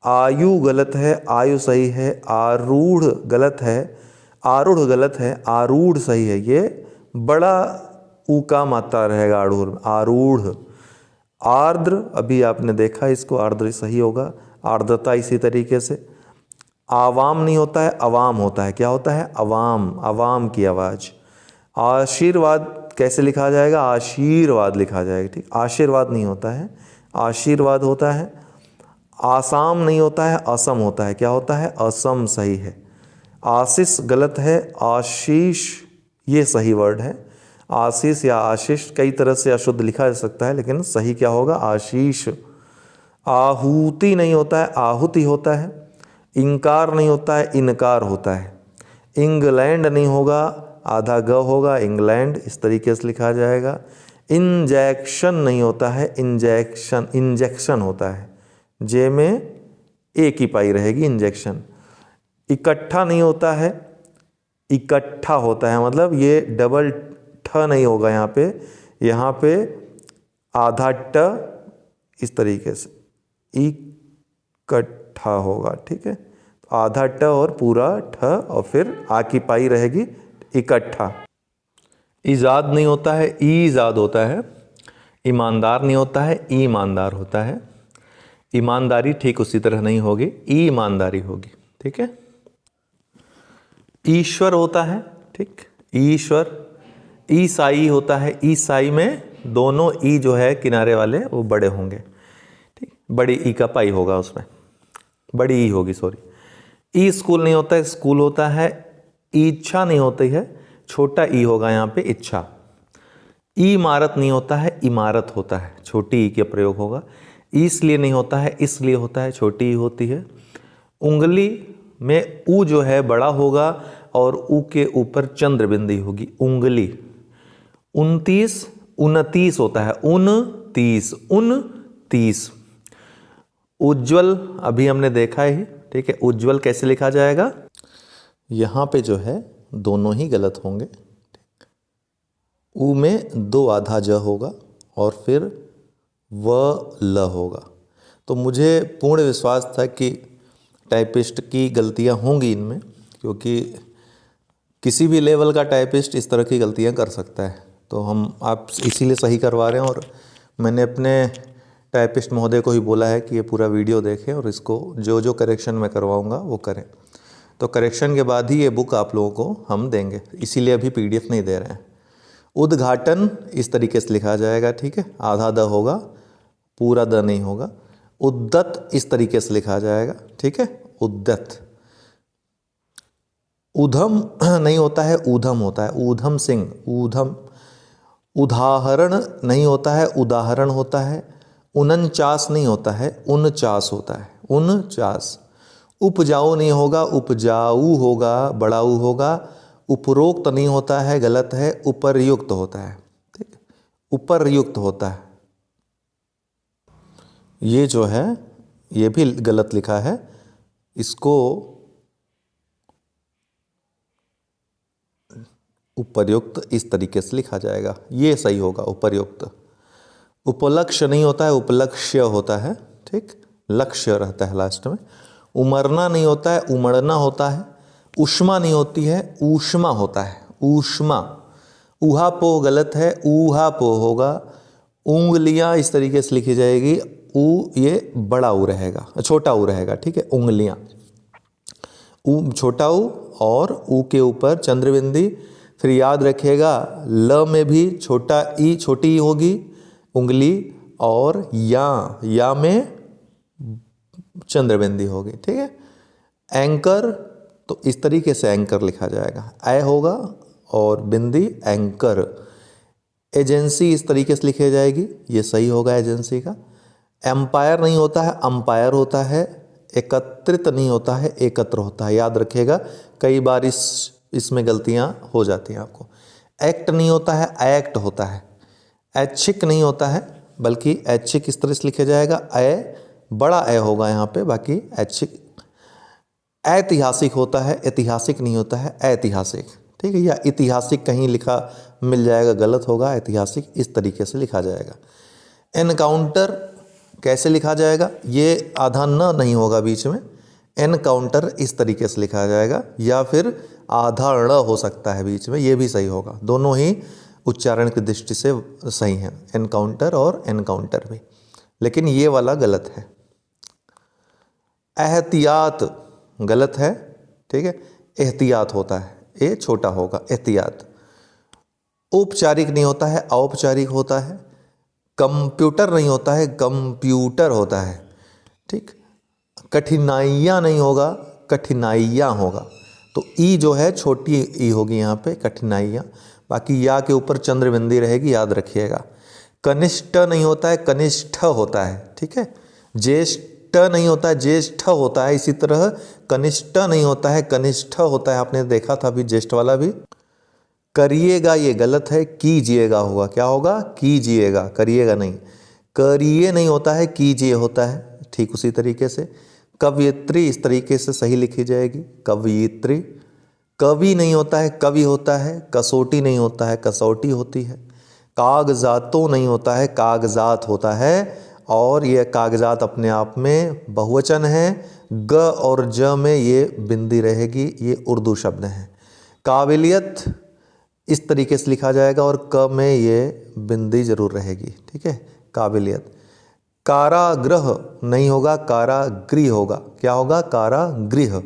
आयु गलत है, आयु सही है। आरूढ़ गलत है, आरूढ़ गलत है, आरूढ़ सही है। ये बड़ा ऊ का मात्रा रहेगा आरूढ़ में, आरूढ़। आर्द्र अभी आपने देखा, इसको आर्द्र सही होगा, आर्द्रता इसी तरीके से। आवाम नहीं होता है, अवाम होता है, क्या होता है, अवाम, अवाम की आवाज़। आशीर्वाद कैसे लिखा जाएगा, आशीर्वाद लिखा जाएगा, ठीक। आशीर्वाद नहीं होता है, आशीर्वाद होता है। आसाम नहीं होता है, असम होता है, क्या होता है, असम सही है। आशीष गलत है, आशीष ये सही वर्ड है। आशीष या आशीष कई तरह से अशुद्ध लिखा जा सकता है, लेकिन सही क्या होगा, आशीष। आहूति नहीं होता है, आहुति होता है। इंकार नहीं होता है, इनकार होता है। इंग्लैंड नहीं होगा, आधा ग होगा, इंग्लैंड इस तरीके से लिखा जाएगा। इंजेक्शन नहीं होता है, इंजेक्शन, इंजेक्शन होता है, जे में एक ही पाई रहेगी, इंजेक्शन। इकट्ठा नहीं होता है, इकट्ठा होता है, मतलब ये डबल ठ नहीं होगा यहाँ पे आधा ट इस तरीके से इकट्ठा होगा, ठीक है। तो आधा ट और पूरा ठ, और फिर आ की पाई रहेगी, इकट्ठा। ईजाद नहीं होता है, ईजाद होता है। ईमानदार नहीं होता है, ईमानदार होता है। ईमानदारी ठीक उसी तरह नहीं होगी, ईमानदारी होगी, ठीक है। ईश्वर होता है, ठीक, ईश्वर। ईसाई होता है, ईसाई में दोनों ई जो है किनारे वाले वो बड़े होंगे, ठीक, बड़ी ई का पाई होगा उसमें, बड़ी ई होगी, सॉरी। ई स्कूल नहीं होता है, स्कूल होता है। इच्छा नहीं होती है, छोटा ई होगा यहाँ पे, इच्छा। इमारत नहीं होता है, इमारत होता है, छोटी ई का प्रयोग होगा। इसलिए नहीं होता है, इसलिए होता है, छोटी ई होती है। उंगली में ऊ जो है बड़ा होगा, और ऊ के ऊपर चंद्र बिंदी होगी, उंगली। 29 29 होता है, 29 29। उज्ज्वल अभी हमने देखा ही, ठीक है। उज्ज्वल कैसे लिखा जाएगा, यहाँ पे जो है दोनों ही गलत होंगे। ऊ में दो आधा ज होगा, और फिर व ल होगा। तो मुझे पूर्ण विश्वास था कि टाइपिस्ट की गलतियाँ होंगी इनमें, क्योंकि किसी भी लेवल का टाइपिस्ट इस तरह की गलतियाँ कर सकता है। तो हम आप इसीलिए सही करवा रहे हैं, और मैंने अपने टाइपिस्ट महोदय को ही बोला है कि ये पूरा वीडियो देखें, और इसको जो जो करेक्शन मैं करवाऊँगा वो करें। तो करेक्शन के बाद ही ये बुक आप लोगों को हम देंगे, इसीलिए अभी PDF नहीं दे रहे हैं। उद्घाटन इस तरीके से लिखा जाएगा, ठीक है, आधा द होगा, पूरा द नहीं होगा। उद्दत इस तरीके से लिखा जाएगा, ठीक है, उद्दत। उधम नहीं होता है, ऊधम होता है, ऊधम सिंह, ऊधम। उदाहरण नहीं होता है, उदाहरण होता है। 49 नहीं होता है, 49 होता है, 49। उपजाऊ नहीं होगा, उपजाऊ होगा, बड़ाऊ होगा। उपरोक्त नहीं होता है, गलत है, उपर्युक्त होता है। ठीक है, उपर्युक्त होता है। ये जो है ये भी गलत लिखा है, इसको उपर्युक्त इस तरीके से लिखा जाएगा, ये सही होगा उपर्युक्त। उपलक्ष्य नहीं होता है, उपलक्ष्य होता है। ठीक, लक्ष्य रहता है लास्ट में। उमरना नहीं होता है, उमड़ना होता है। ऊष्मा नहीं होती है, ऊष्मा होता है, ऊष्मा। ऊहा पो गलत है, ऊहा पो होगा। उंगलियां इस तरीके से लिखी जाएगी, ऊ ये बड़ा ऊ रहेगा, छोटा ऊ रहेगा। ठीक है, उंगलियां, ऊ छोटा ऊ और ऊ के ऊपर चंद्रबिंदी। फिर याद रखिएगा ल में भी छोटा ई, छोटी ई होगी उंगली, और या में चंद्रबिंदी होगी। ठीक है, एंकर तो इस तरीके से एंकर लिखा जाएगा, ए होगा और बिंदी एंकर। एजेंसी इस तरीके से लिखी जाएगी, ये सही होगा एजेंसी का। एम्पायर नहीं होता है, अंपायर होता है। एकत्रित नहीं होता है, एकत्र होता है। याद रखिएगा, कई बार इसमें गलतियां हो जाती हैं आपको। एक्ट नहीं होता है, एक्ट होता है। ऐच्छिक नहीं होता है, बल्कि ऐच्छिक इस तरह से लिखा जाएगा, ए बड़ा ए होगा यहाँ पे, बाकी ऐच्छिक। ऐतिहासिक होता है, ऐतिहासिक नहीं होता है, ऐतिहासिक। ठीक है, या ऐतिहासिक कहीं लिखा मिल जाएगा, गलत होगा। ऐतिहासिक इस तरीके से लिखा जाएगा। एनकाउंटर कैसे लिखा जाएगा, ये आधा न नहीं होगा बीच में, एनकाउंटर इस तरीके से लिखा जाएगा, या फिर आधा ण हो सकता है बीच में, ये भी सही होगा। दोनों ही उच्चारण की दृष्टि से सही हैं, एनकाउंटर और एनकाउंटर भी, लेकिन ये वाला गलत है। एहतियात गलत है। ठीक है, एहतियात होता है, ये छोटा होगा, एहतियात। औपचारिक नहीं होता है, औपचारिक होता है। कंप्यूटर नहीं होता है, कंप्यूटर होता है। ठीक, कठिनाइयाँ नहीं होगा, कठिनाइयाँ होगा। तो ई जो है छोटी ई होगी यहाँ पे, कठिनाइयाँ। बाकी या के ऊपर चंद्रबिंदी रहेगी, याद रखिएगा। कनिष्ठ नहीं होता है, कनिष्ठ होता है। ठीक है, ज्येष्ठ नहीं होता है, ज्येष्ठ होता है। इसी तरह कनिष्ठ नहीं होता है, कनिष्ठ होता है। आपने देखा था अभी ज्येष्ठ वाला भी। करिएगा ये गलत है, कीजिएगा होगा। क्या होगा, कीजिएगा, करिएगा नहीं। करिए नहीं होता है, कीजिए होता है। ठीक उसी तरीके से कवयित्री इस तरीके से सही लिखी जाएगी, कवयित्री। कवि नहीं होता है, कवि होता है। कसौटी नहीं होता है, कसौटी होती है। कागजातों नहीं होता है, कागजात होता है। और यह कागजात अपने आप में बहुवचन है, ग और ज में ये बिंदी रहेगी, ये उर्दू शब्द हैं। काबिलियत इस तरीके से लिखा जाएगा, और क में ये बिंदी जरूर रहेगी। ठीक है, काबिलियत। कारागृह नहीं होगा, कारागृह होगा। क्या होगा, कारागृह।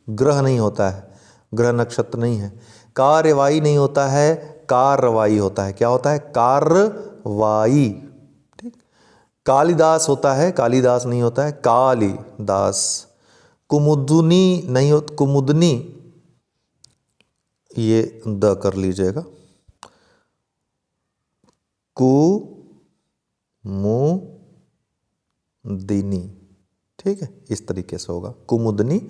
ग्रह नहीं होता है, ग्रह नक्षत्र नहीं है। कार्यवाही नहीं होता है, कार्रवाई होता है। क्या होता है, कार्रवाई। ठीक, कालिदास होता है, कालिदास नहीं होता है, कालिदास। कुमुदनी नहीं होता, कुमुदनी ये द कर लीजिएगा, कुमुदिनी। ठीक है, इस तरीके से होगा, कुमुदनी,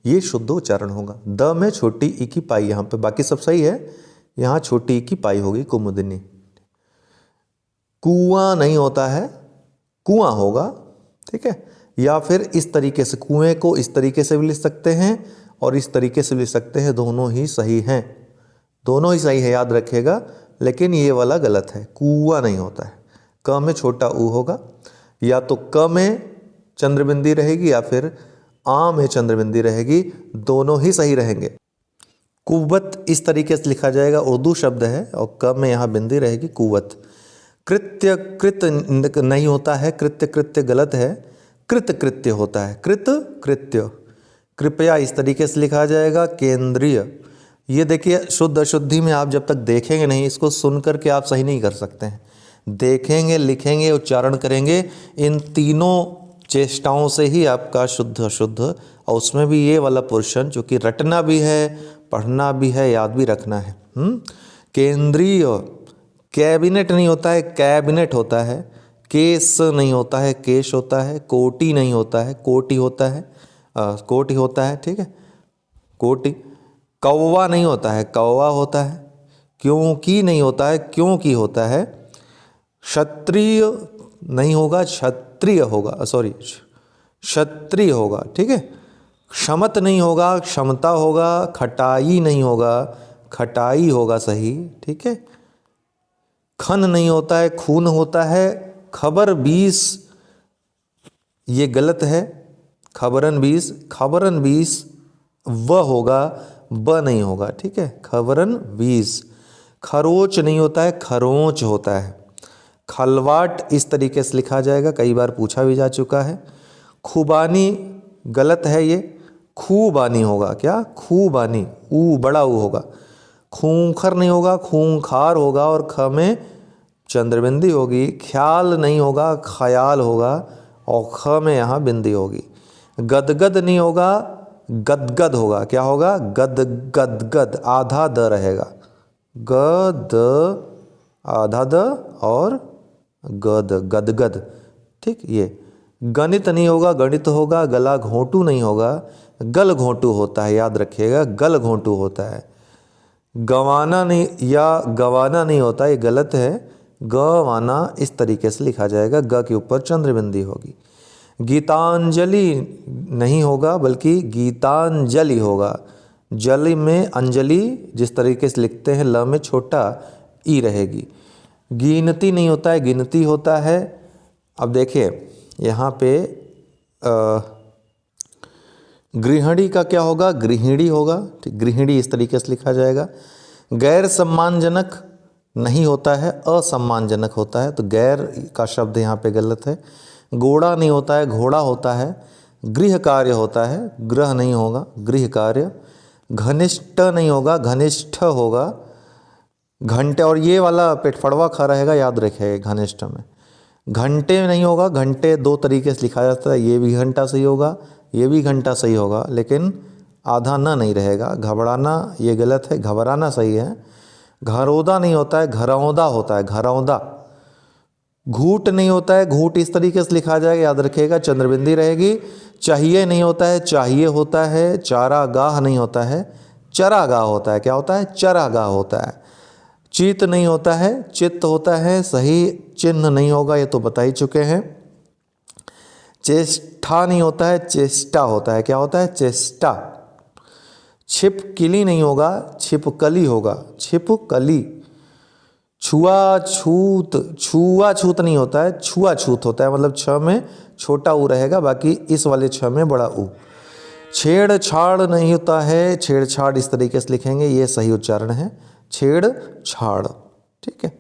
ये शुद्ध उच्चारण होगा। द में छोटी ई की पाई यहाँ पे, बाकी सब सही है, यहाँ छोटी ई की पाई होगी, कुमुदनी। कुआं नहीं होता है, कुआं होगा। ठीक है, या फिर इस तरीके से, कुएं को इस तरीके से भी लिख सकते हैं और इस तरीके से लिख सकते हैं, दोनों ही सही हैं, दोनों ही सही है, याद रखिएगा। लेकिन ये वाला गलत है, कुआं नहीं होता है। क में छोटा ऊ होगा, या तो क में चंद्रबिंदी रहेगी या फिर आ में चंद्रबिंदी रहेगी, दोनों ही सही रहेंगे। कुव्वत इस तरीके से लिखा जाएगा, उर्दू शब्द है, और क में यहाँ बिंदी रहेगी, कुव्वत। कृत्य कृत नहीं होता है, कृत्य कृत्य गलत है, कृत कृत्य होता है, कृत कृत्य। कृपया इस तरीके से लिखा जाएगा, केंद्रीय। ये देखिए, शुद्ध अशुद्धि में आप जब तक देखेंगे नहीं, इसको सुन करके आप सही नहीं कर सकते हैं। देखेंगे, लिखेंगे, उच्चारण करेंगे, इन तीनों चेष्टाओं से ही आपका शुद्ध अशुद्ध, और उसमें भी ये वाला पोर्शन चूँकि रटना भी है, पढ़ना भी है, याद भी रखना है। केंद्रीय। कैबिनेट नहीं होता है, कैबिनेट होता है। केस नहीं होता है, केश होता है। कोटि नहीं होता है, कोटि होता है, कोटि होता है। ठीक है, कोटि। कौवा नहीं होता है, कौवा होता है। क्योंकि नहीं होता है, क्योंकि होता है। क्षत्रिय नहीं होगा, क्षत्रिय होगा, सॉरी क्षत्रिय होगा, ठीक है। क्षमत नहीं होगा, क्षमता होगा। खटाई नहीं होगा, खटाई होगा सही, ठीक है। खन नहीं होता है, खून होता है। खबर 20 ये गलत है, खबरन 20, खबरन 20 व होगा, ब नहीं होगा, ठीक है। खबरन 20। खरोच नहीं होता है, खरोंच होता है। खलवाट इस तरीके से लिखा जाएगा, कई बार पूछा भी जा चुका है। खुबानी गलत है, ये खूबानी होगा, क्या खूबानी, ऊ बड़ा ऊ होगा। खूंखर नहीं होगा, खूंखार होगा, और ख में चंद्रबिंदी होगी। ख्याल नहीं होगा, ख्याल होगा, और ख में यहाँ बिंदी होगी। गदगद नहीं होगा, गदगद होगा, क्या होगा गद गदगद, आधा द रहेगा, गद आधा द और गद, गदगद, ठीक। ये गणित नहीं होगा, गणित होगा। गला घोंटू नहीं होगा, गल घोंटू होता है, याद रखिएगा गल घोंटू होता है। गंवाना नहीं या गवाना नहीं होता, ये गलत है। गवाना इस तरीके से लिखा जाएगा, ग के ऊपर चंद्रबिंदी होगी। गीतांजलि नहीं होगा, बल्कि गीतांजलि होगा। जल में अंजलि जिस तरीके से लिखते हैं, ल में छोटा ई रहेगी। गिनती नहीं होता है, गिनती होता है। अब देखिए यहाँ पे गृहिणी का क्या होगा, गृहिणी होगा, ठीक। गृहिणी इस तरीके से लिखा जाएगा। गैर सम्मानजनक नहीं होता है, असम्मानजनक होता है, तो गैर का शब्द यहाँ पे गलत है। घोड़ा नहीं होता है, घोड़ा होता है। गृह कार्य होता है, ग्रह नहीं होगा, गृह कार्य। घनिष्ठ नहीं होगा, घनिष्ठ होगा। घंटे, और ये वाला पेटफड़वा खा रहेगा, याद रखिए घनिष्ठ में। घंटे नहीं होगा, घंटे दो तरीके से लिखा जाता है, ये भी घंटा सही होगा, ये भी घंटा सही होगा, लेकिन आधा न नहीं रहेगा। घबराना ये गलत है, घबराना सही है। घरौदा नहीं होता है, घरौदा होता है, घरौदा। घूट नहीं होता है, घूट इस तरीके से लिखा जाएगा, याद रखिएगा चंद्रबिंदी रहेगी। चाहिए नहीं होता है, चाहिए होता है। चारागाह नहीं होता है, चरागाह होता है, क्या होता है चरागाह होता है। चित नहीं होता है, चित्त होता है, सही। चिन्ह नहीं होगा, ये तो बता ही चुके हैं। चेष्टा नहीं होता है, चेष्टा होता है, क्या होता है चेष्टा। छिपकली नहीं होगा, छिपकली होगा, छिपकली। छुआछूत, छुआछूत नहीं होता है, छुआछूत होता है, मतलब छ में छोटा ऊ रहेगा, बाकी इस वाले छ में बड़ा ऊ। छेड़छाड़ नहीं होता है, छेड़छाड़ इस तरीके से लिखेंगे, ये सही उच्चारण है, छेड़छाड़, ठीक है।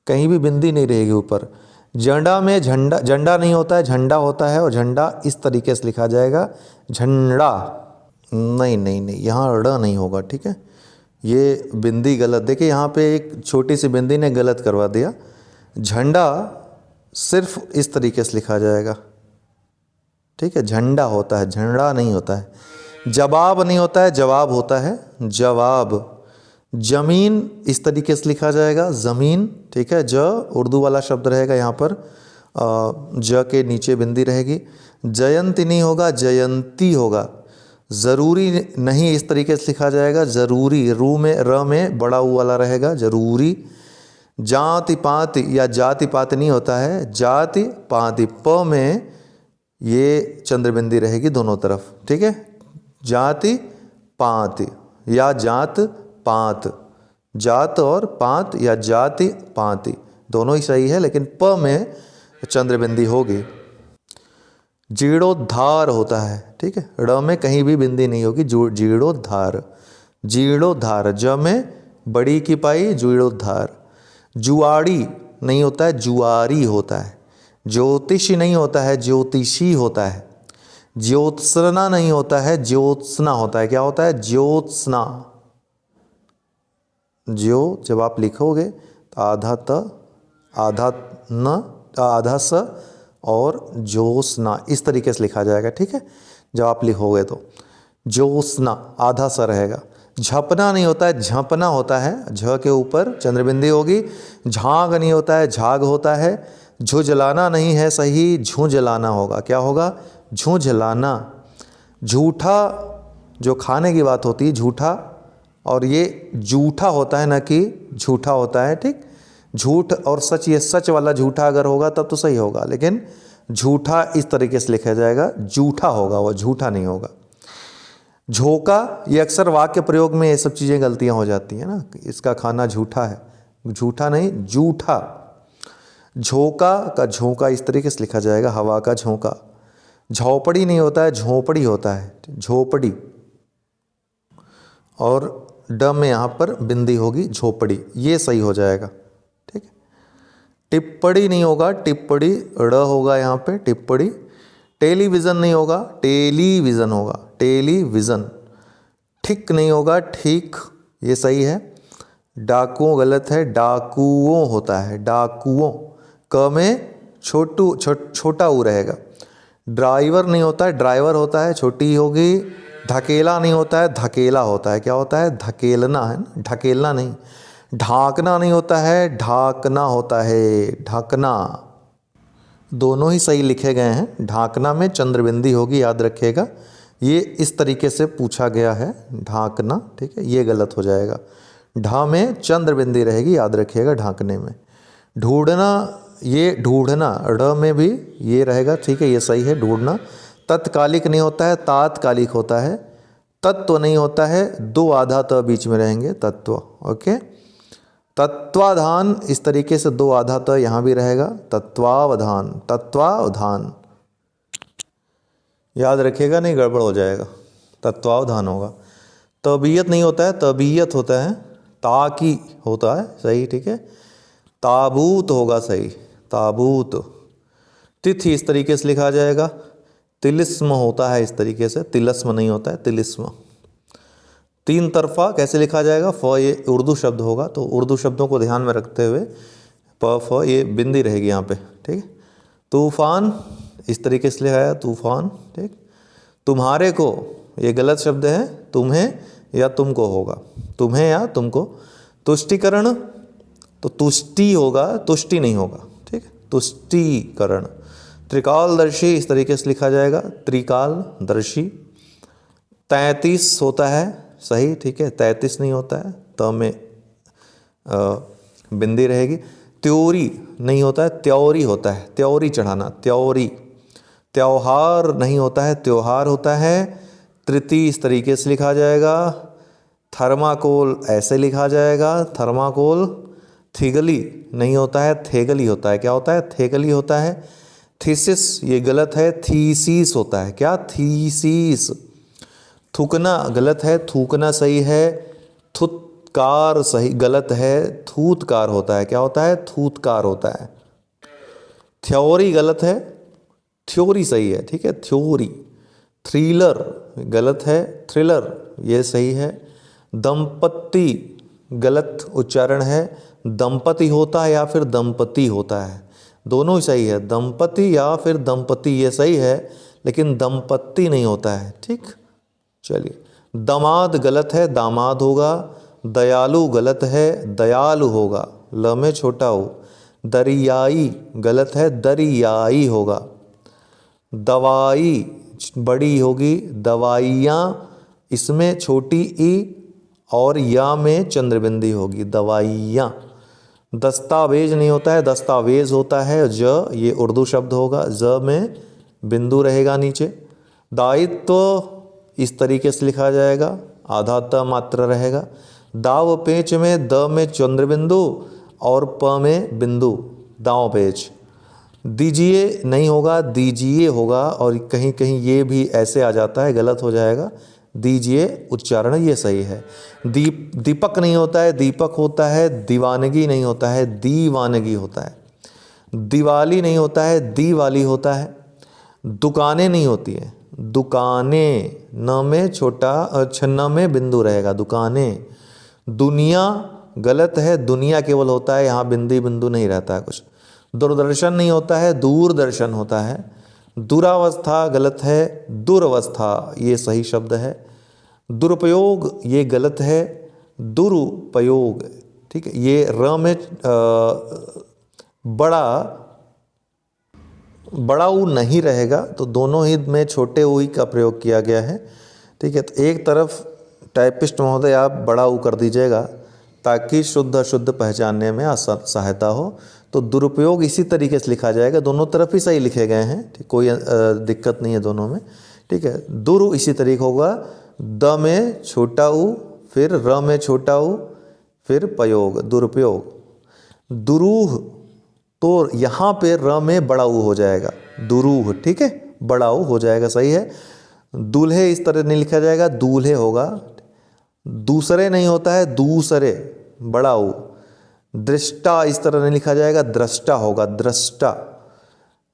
कहीं भी बिंदी नहीं रहेगी ऊपर। झंडा में झंडा, झंडा नहीं होता है, झंडा होता है, और झंडा इस तरीके से लिखा जाएगा, झंडा। नहीं नहीं नहीं, यहाँ ड़ नहीं होगा, ठीक है। ये बिंदी गलत, देखिए यहाँ पे एक छोटी सी बिंदी ने गलत करवा दिया। झंडा सिर्फ इस तरीके से लिखा जाएगा, ठीक है। झंडा होता है, झंडा नहीं होता है। जवाब नहीं होता है, जवाब होता है, जवाब। जमीन इस तरीके से लिखा जाएगा, ज़मीन, ठीक है। ज उर्दू वाला शब्द रहेगा यहाँ पर, ज के नीचे बिंदी रहेगी। जयंती नहीं होगा, जयंती होगा। ज़रूरी नहीं इस तरीके से लिखा जाएगा, ज़रूरी। रू में र में बड़ा ऊ वाला रहेगा, ज़रूरी। जाति पाति या जाति पाति नहीं होता है, जाति पाति। प में ये चंद्रबिंदी रहेगी दोनों तरफ, ठीक है। जाति पाति या जात पात, जात और पात या जाति पाति दोनों ही सही है, लेकिन प में चंद्रबिंदी होगी। जीर्णोद्धार होता है, ठीक है। ड़ में कहीं भी बिंदी नहीं होगी, जीर्णोद्धार, जीर्णोद्धार। ज में बड़ी की पाई, जीर्णोद्धार। जुआड़ी नहीं होता है, जुआरी होता है। ज्योतिषी नहीं होता है, ज्योतिषी होता है। ज्योत्सना नहीं होता है, ज्योत्सना होता है, क्या होता है ज्योत्सना। ज्यो जब आप लिखोगे तो आधा त, आधा न, आधा स और ज्योत्सना इस तरीके से लिखा जाएगा, ठीक है। जब आप लिखोगे तो ज्योत्सना आधा सा रहेगा। झपना नहीं होता है, झपना होता है, झ के ऊपर चंद्रबिंदी होगी। झाग नहीं होता है, झाग होता है। झुंझलाना नहीं है सही, झुंझलाना होगा, क्या होगा झुंझलाना। झूठा जो खाने की बात होती है, झूठा और ये जूठा होता है ना कि झूठा होता है, ठीक। झूठ और सच, ये सच वाला झूठा अगर होगा तब तो सही होगा, लेकिन झूठा इस तरीके से लिखा जाएगा, जूठा होगा, वो झूठा नहीं होगा। झोंका, ये अक्सर वाक्य प्रयोग में ये सब चीज़ें गलतियां हो जाती हैं ना, इसका खाना झूठा है, झूठा नहीं जूठा। झोंका का झोंका इस तरीके से लिखा जाएगा, हवा का झोंका। झोपड़ी नहीं होता है, झोपड़ी होता है, झोपड़ी। और ड में यहाँ पर बिंदी होगी, झोपड़ी, ये सही हो जाएगा, ठीक है। टिप्पणी नहीं होगा, टिप्पणी, ड़ होगा यहाँ पे, टिप्पणी। टेलीविज़न नहीं होगा, टेलीविज़न होगा, टेलीविज़न। ठीक नहीं होगा, ठीक, ये सही है। डाकुओं गलत है, डाकुओं होता है, डाकुओं। क में छोटा ऊ रहेगा। ड्राइवर नहीं होता है, ड्राइवर होता है, छोटी होगी। धकेला नहीं होता है, धकेला होता है, क्या होता है, धकेलना है ना, ढकेलना नहीं। ढांकना नहीं होता है, ढाकना होता है, ढाकना। दोनों ही सही लिखे गए हैं। ढाकना में चंद्रबिंदी होगी, याद रखिएगा, ये इस तरीके से पूछा गया है, ढाकना, ठीक है, ये गलत हो जाएगा। ढा में चंद्रबिंदी रहेगी, याद रखिएगा ढांकने में। ढूंढना, ये ढूंढना, ढ़ में भी ये रहेगा, ठीक है, ये सही है, ढूंढना। तत्कालिक नहीं होता है, तात्कालिक होता है। तत्व नहीं होता है, दो आधा त बीच में रहेंगे, तत्व, ओके। तत्वाधान, इस तरीके से दो आधा त यहाँ भी रहेगा, तत्वावधान, तत्वावधान, याद रखिएगा, नहीं गड़बड़ हो जाएगा, तत्वावधान होगा। तबीयत नहीं होता है, तबीयत होता है, ताकि होता है, सही, ठीक है। ताबूत होगा, सही, ताबूत। तिथि इस तरीके से लिखा जाएगा, तिलिस्म होता है इस तरीके से, तिलस्म नहीं होता है, तिलिस्म। तीन तरफा कैसे लिखा जाएगा, फ, ये उर्दू शब्द होगा, तो उर्दू शब्दों को ध्यान में रखते हुए प फ ये बिंदी रहेगी यहाँ पे, ठीक है। तूफान इस तरीके से लिखा है, तूफान, ठीक। तुम्हारे को, ये गलत शब्द है, तुम्हें या तुमको होगा, तुम्हें या तुमको। तुष्टिकरण, तो तुष्टि होगा, तुष्टि नहीं होगा, ठीक है, तुष्टिकरण। त्रिकालदर्शी इस तरीके से लिखा जाएगा, त्रिकालदर्शी। 33 होता है, सही, ठीक है, 33 नहीं होता है, त में बिंदी रहेगी। त्योरी नहीं होता है, त्योरी होता है, त्योरी चढ़ाना, त्योरी। त्योहार नहीं होता है, त्योहार होता है। तृतीय इस तरीके से लिखा जाएगा। थर्माकोल ऐसे लिखा जाएगा, थर्माकोल। थिगली नहीं होता है, थेगली होता है, क्या होता है, थेगली होता है। थीसिस ये गलत है, थीसिस होता है, क्या, थीसिस। थूकना गलत है, थूकना सही है। थुतकार सही, गलत है, थूतकार होता है, क्या होता है, थूतकार होता है। थ्योरी गलत है, थ्योरी सही है, ठीक है, थ्योरी। थ्रिलर गलत है, थ्रिलर ये सही है। दंपत्ति गलत उच्चारण है, दंपति होता है या फिर दंपति होता है, दोनों ही सही है, दंपति या फिर दंपति ये सही है, लेकिन दंपत्ति नहीं होता है, ठीक। चलिए, दामाद गलत है, दामाद होगा। दयालु गलत है, दयालु होगा, ल में छोटा हो। दरियाई गलत है, दरियाई होगा। दवाई बड़ी होगी, दवाइयाँ, इसमें छोटी ई और या में चंद्रबिंदी होगी, दवाइयाँ। दस्तावेज नहीं होता है, दस्तावेज होता है, ज ये उर्दू शब्द होगा, ज में बिंदु रहेगा नीचे। दायित्व इस तरीके से लिखा जाएगा, आधा त मात्र रहेगा। दाव पेच में द में चंद्रबिंदु और प में बिंदु, दाव पेच। दीजिए नहीं होगा, दीजिए होगा, और कहीं कहीं ये भी ऐसे आ जाता है, गलत हो जाएगा, दीजिए उच्चारण ये सही है। दीपक नहीं होता है, दीपक होता है। दीवानगी नहीं होता है, दीवानगी होता है। दिवाली नहीं होता है, दीवाली होता है। दुकानें नहीं होती है, दुकानें, न में छोटा, छन्ना में बिंदु रहेगा, दुकानें। दुनिया गलत है, दुनिया केवल होता है, यहाँ बिंदी बिंदु नहीं रहता है कुछ। दूरदर्शन नहीं होता है, दूरदर्शन होता है। दुरावस्था गलत है, दुरवस्था ये सही शब्द है। दुरुपयोग ये गलत है, दुरुपयोग, ठीक है। ये र में बड़ा ऊ नहीं रहेगा, तो दोनों ही में छोटे ऊ का प्रयोग किया गया है, ठीक है। तो एक तरफ टाइपिस्ट महोदय आप बड़ा ऊ कर दीजिएगा ताकि शुद्ध अशुद्ध पहचानने में सहायता हो। तो दुरुपयोग इसी तरीके से लिखा जाएगा, दोनों तरफ ही सही लिखे गए हैं, ठीक, कोई दिक्कत नहीं है दोनों में, ठीक है। दुरु इसी तरीके होगा, द में छोटा ऊ, फिर र में छोटा ऊ, फिर पयोग, दुरुपयोग। दुरूह तो यहाँ पे र में बड़ा ऊ हो जाएगा, दुरूह, ठीक है, बड़ा ऊ हो जाएगा, सही है। दूल्हे इस तरह नहीं लिखा जाएगा, दूल्हे होगा। दूसरे नहीं होता है, दूसरे, बड़ा ऊ। दृष्टा इस तरह नहीं लिखा जाएगा, दृष्टा होगा, दृष्टा।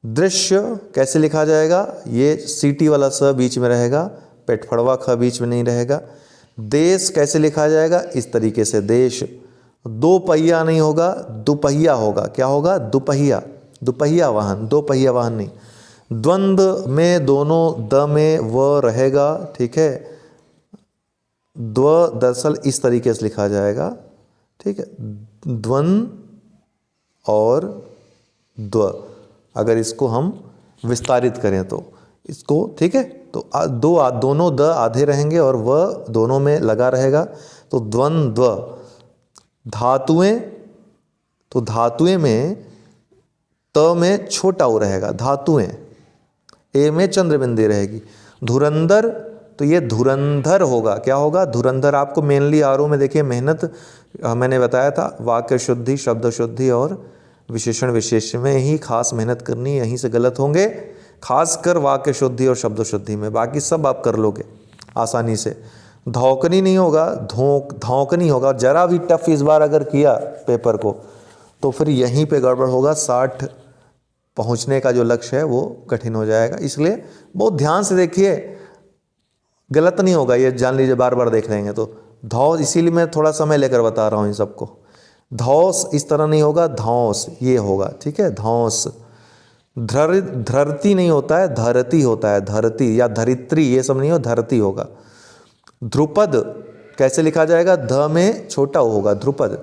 दृश्य कैसे लिखा जाएगा, ये सीटी वाला स बीच में रहेगा, पेटफड़वा ख बीच में नहीं रहेगा। देश कैसे लिखा जाएगा, इस तरीके से, देश। दो पहिया नहीं होगा, दुपहिया होगा, क्या होगा, दुपहिया, दुपहिया वाहन, दो पहिया वाहन नहीं। द्वंद्व में दोनों द में व रहेगा, ठीक है। द्व दरअसल इस तरीके से लिखा जाएगा, ठीक है, द्वंद्व और द्व, अगर इसको हम विस्तारित करें तो इसको, ठीक है, तो दोनों द आधे रहेंगे और व दोनों में लगा रहेगा, तो द्वंद्व। धातुएं, तो धातुएं में त में छोटा ऊ रहेगा, धातुएं, ए में चंद्र बिंदी रहेगी। धुरंधर, तो ये धुरंधर होगा, क्या होगा, धुरंधर। आपको मेनली आरों में देखिए मेहनत मैंने बताया था, वाक्य शुद्धि, शब्द शुद्धि और विशेषण विशेष में ही खास मेहनत करनी, यहीं से गलत होंगे, खासकर वाक्य शुद्धि और शब्द शुद्धि में, बाकी सब आप कर लोगे आसानी से। धौकनी नहीं होगा, धौकनी होगा। जरा भी टफ इस बार अगर किया पेपर को तो फिर यहीं पे गड़बड़ होगा, 60 पहुंचने का जो लक्ष्य है वो कठिन हो जाएगा। इसलिए बहुत ध्यान से देखिए, गलत नहीं होगा, ये जान लीजिए, बार बार देख लेंगे तो। धौस, इसीलिए मैं थोड़ा समय लेकर बता रहा हूँ इन सबको। धौस इस तरह नहीं होगा, धौस ये होगा, ठीक है, धौस। धरती नहीं होता है, धरती होता है, धरती या धरित्री, ये सब नहीं हो, धरती होगा। ध्रुपद कैसे लिखा जाएगा, ध में छोटा होगा, ध्रुपद।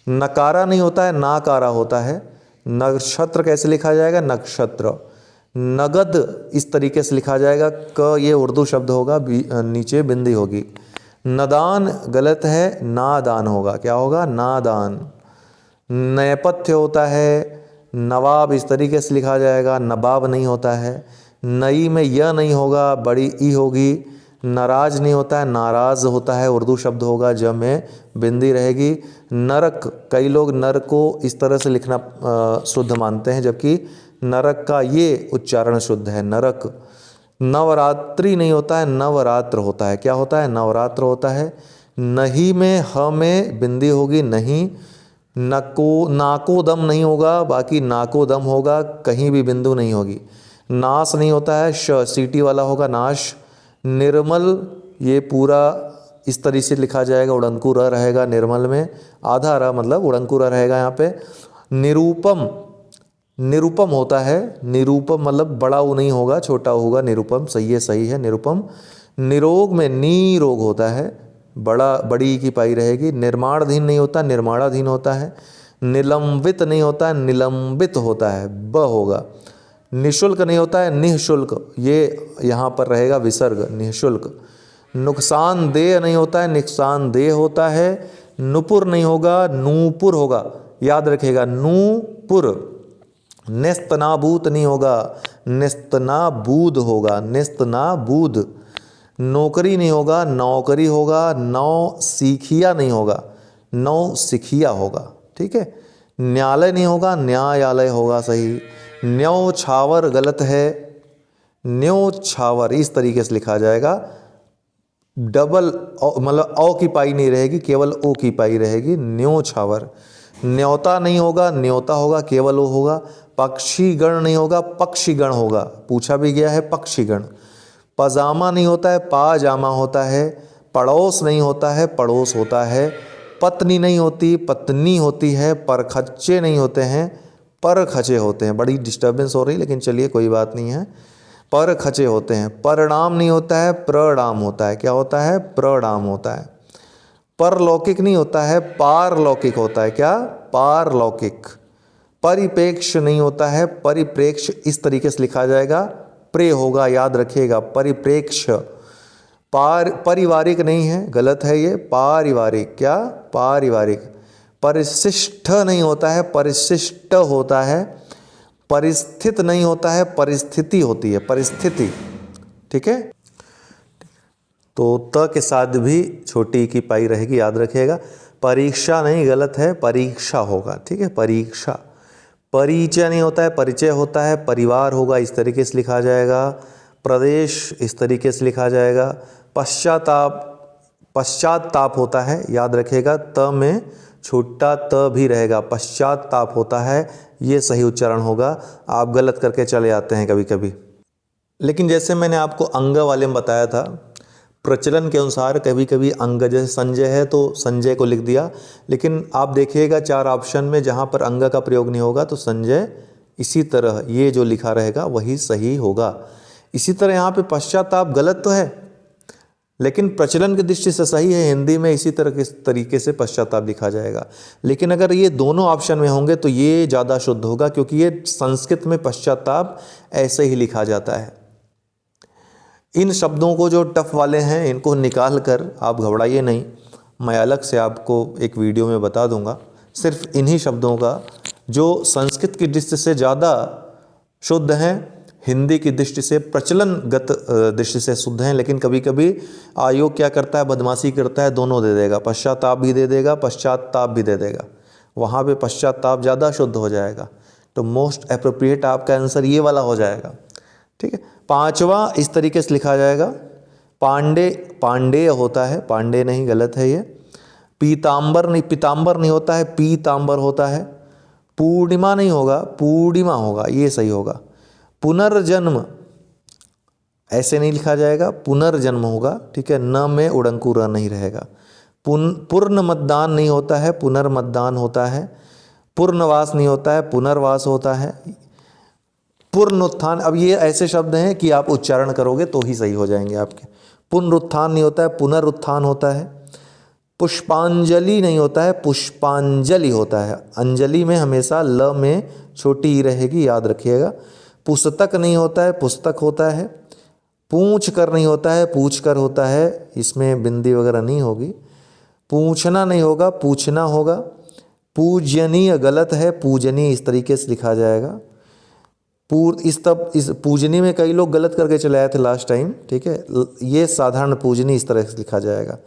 नकारा नहीं होता है, नाकारा होता है। नक्षत्र कैसे लिखा जाएगा, नक्षत्र। नगद इस तरीके से लिखा जाएगा, क ये उर्दू शब्द होगा, नीचे बिंदी होगी। नदान गलत है, नादान होगा, क्या होगा, नादान। नैपथ्य होता है, नवाब इस तरीके से लिखा जाएगा, नवाब नहीं होता है। नई में यह नहीं होगा, बड़ी ई होगी। नाराज नहीं होता है, नाराज होता है, उर्दू शब्द होगा, ज में बिंदी रहेगी। नरक, कई लोग नर को इस तरह से लिखना शुद्ध मानते हैं, जबकि नरक का ये उच्चारण शुद्ध है, नरक। नवरात्रि नहीं होता है, नवरात्र होता है, क्या होता है, नवरात्र होता है। नहीं में ह में बिंदी होगी, नहीं। नाको दम नहीं होगा, बाकी नाको दम होगा, कहीं भी बिंदु नहीं होगी। नाश नहीं होता है, श सीटी वाला होगा, नाश। निर्मल ये पूरा इस तरीके से लिखा जाएगा, उड़नकू र रहेगा निर्मल में, आधा र मतलब उड़नकू र रहेगा यहाँ पे। निरूपम, निरूपम होता है, निरूपम मतलब बड़ा ऊ नहीं होगा, छोटा होगा, निरूपम, सही है, सही है, निरूपम। निरोग में नी रोग होता है, बड़ी की पाई रहेगी। निर्माणाधीन नहीं होता, निर्माणाधीन होता है। निलंबित नहीं होता है, निलंबित होता है, ब होगा। निःशुल्क नहीं होता है, निःशुल्क, ये यहाँ पर रहेगा विसर्ग, निःशुल्क। नुकसानदेह नहीं होता है, नुकसानदेह होता है। नुपुर नहीं होगा, नूपुर होगा, याद रखिएगा, नूपुर। नेस्तनाबूत नहीं होगा, नेस्तनाबूद होगा, नेस्तनाबूद। नौकरी नहीं होगा, नौकरी होगा। नौ सीखिया नहीं होगा, नौ सिखिया होगा, ठीक है। न्यायालय नहीं होगा, न्यायालय होगा, सही। न्यौछावर गलत है, न्यौछावर इस तरीके से लिखा जाएगा, डबल मतलब औ की पाई नहीं रहेगी, केवल ओ की पाई रहेगी, न्यौछावर। न्योता नहीं होगा, न्योता होगा, केवल ओ होगा। पक्षीगण नहीं होगा, पक्षीगण होगा, पूछा भी गया है, पक्षीगण। पजामा नहीं होता है, पाजामा होता है। पड़ोस नहीं होता है, पड़ोस होता है। पत्नी नहीं होती, पत्नी होती है। परखच्चे नहीं होते हैं, परखचे होते हैं। बड़ी डिस्टर्बेंस हो रही, लेकिन चलिए कोई बात नहीं है, परखचे होते हैं। परिणाम नहीं होता है, प्रणाम होता है, क्या होता है, प्रणाम होता है। परलौकिक नहीं होता है, पारलौकिक होता है, क्या, पारलौकिक। परिप्रेक्ष नहीं होता है, परिप्रेक्ष इस तरीके से लिखा जाएगा, प्रे होगा, याद रखिएगा, परिप्रेक्ष्य। पारिवारिक नहीं है, गलत है ये। पारिवारिक, क्या? पारिवारिक। परिशिष्ट नहीं होता है, परिशिष्ट होता है। परिस्थित नहीं होता है, परिस्थिति होती है, परिस्थिति। ठीक है, तो त के साथ भी छोटी की पाई रहेगी, याद रखिएगा। परीक्षा नहीं, गलत है, परीक्षा होगा। ठीक है, परीक्षा। परिचय नहीं होता है, परिचय होता है। परिवार होगा, इस तरीके से लिखा जाएगा। प्रदेश इस तरीके से लिखा जाएगा। पश्चाताप, पश्चाताप होता है, याद रखिएगा। त में छोटा त भी रहेगा, पश्चाताप होता है, ये सही उच्चारण होगा। आप गलत करके चले आते हैं कभी कभी। लेकिन जैसे मैंने आपको अंग वाले में बताया था, प्रचलन के अनुसार कभी कभी अंग, जैसे संजय है तो संजय को लिख दिया, लेकिन आप देखिएगा 4 ऑप्शन में जहाँ पर अंग का प्रयोग नहीं होगा तो संजय इसी तरह ये जो लिखा रहेगा वही सही होगा। इसी तरह यहाँ पे पश्चाताप गलत तो है, लेकिन प्रचलन की दृष्टि से सही है। हिंदी में इसी तरह के तरीके से पश्चाताप लिखा जाएगा। लेकिन अगर ये दोनों ऑप्शन में होंगे तो ये ज़्यादा शुद्ध होगा, क्योंकि ये संस्कृत में पश्चाताप ऐसे ही लिखा जाता है। इन शब्दों को जो टफ वाले हैं इनको निकाल कर आप घबराइए नहीं, मैं अलग से आपको एक वीडियो में बता दूंगा सिर्फ इन्हीं शब्दों का जो संस्कृत की दृष्टि से ज़्यादा शुद्ध हैं, हिंदी की दृष्टि से प्रचलनगत दृष्टि से शुद्ध हैं। लेकिन कभी कभी आयोग क्या करता है, बदमाशी करता है, दोनों दे देगा, पश्चाताप भी दे देगा, पश्चाताप भी दे देगा। वहाँ पे पश्चाताप ज़्यादा शुद्ध हो जाएगा, तो मोस्ट अप्रोप्रिएट आपका आंसर ये वाला हो जाएगा। ठीक है, 5वां इस तरीके से लिखा जाएगा। पांडे, पांडेय होता है, पांडे नहीं, गलत है ये। पीतांबर नहीं, पीतांबर नहीं होता है, पीतांबर होता है। पूर्णिमा नहीं होगा, पूर्णिमा होगा, ये सही होगा। पुनर्जन्म ऐसे नहीं लिखा जाएगा, पुनर्जन्म होगा। ठीक है, न में उड़ंकुरा नहीं रहेगा। पूर्ण मतदान नहीं होता है, पुनर्मतदान होता है। पूर्णवास नहीं होता है, पुनर्वास होता है। पुनरुत्थान, अब ये ऐसे शब्द हैं कि आप उच्चारण करोगे तो ही सही हो जाएंगे आपके। पुनरुत्थान नहीं होता है, पुनरुत्थान होता है। पुष्पांजलि नहीं होता है, पुष्पांजलि होता है। अंजलि में हमेशा ल में छोटी ई रहेगी, याद रखिएगा। पुस्तक नहीं होता है, पुस्तक होता है। पूछ कर नहीं होता है, पूछ कर होता है, इसमें बिंदी वगैरह नहीं होगी। पूछना नहीं होगा, पूछना होगा। पूजनीय गलत है, पूजनीय इस तरीके से लिखा जाएगा। इस पूजनी में कई लोग गलत करके चले आए थे लास्ट टाइम। ठीक है, ये साधारण पूजनी इस तरह से लिखा जाएगा।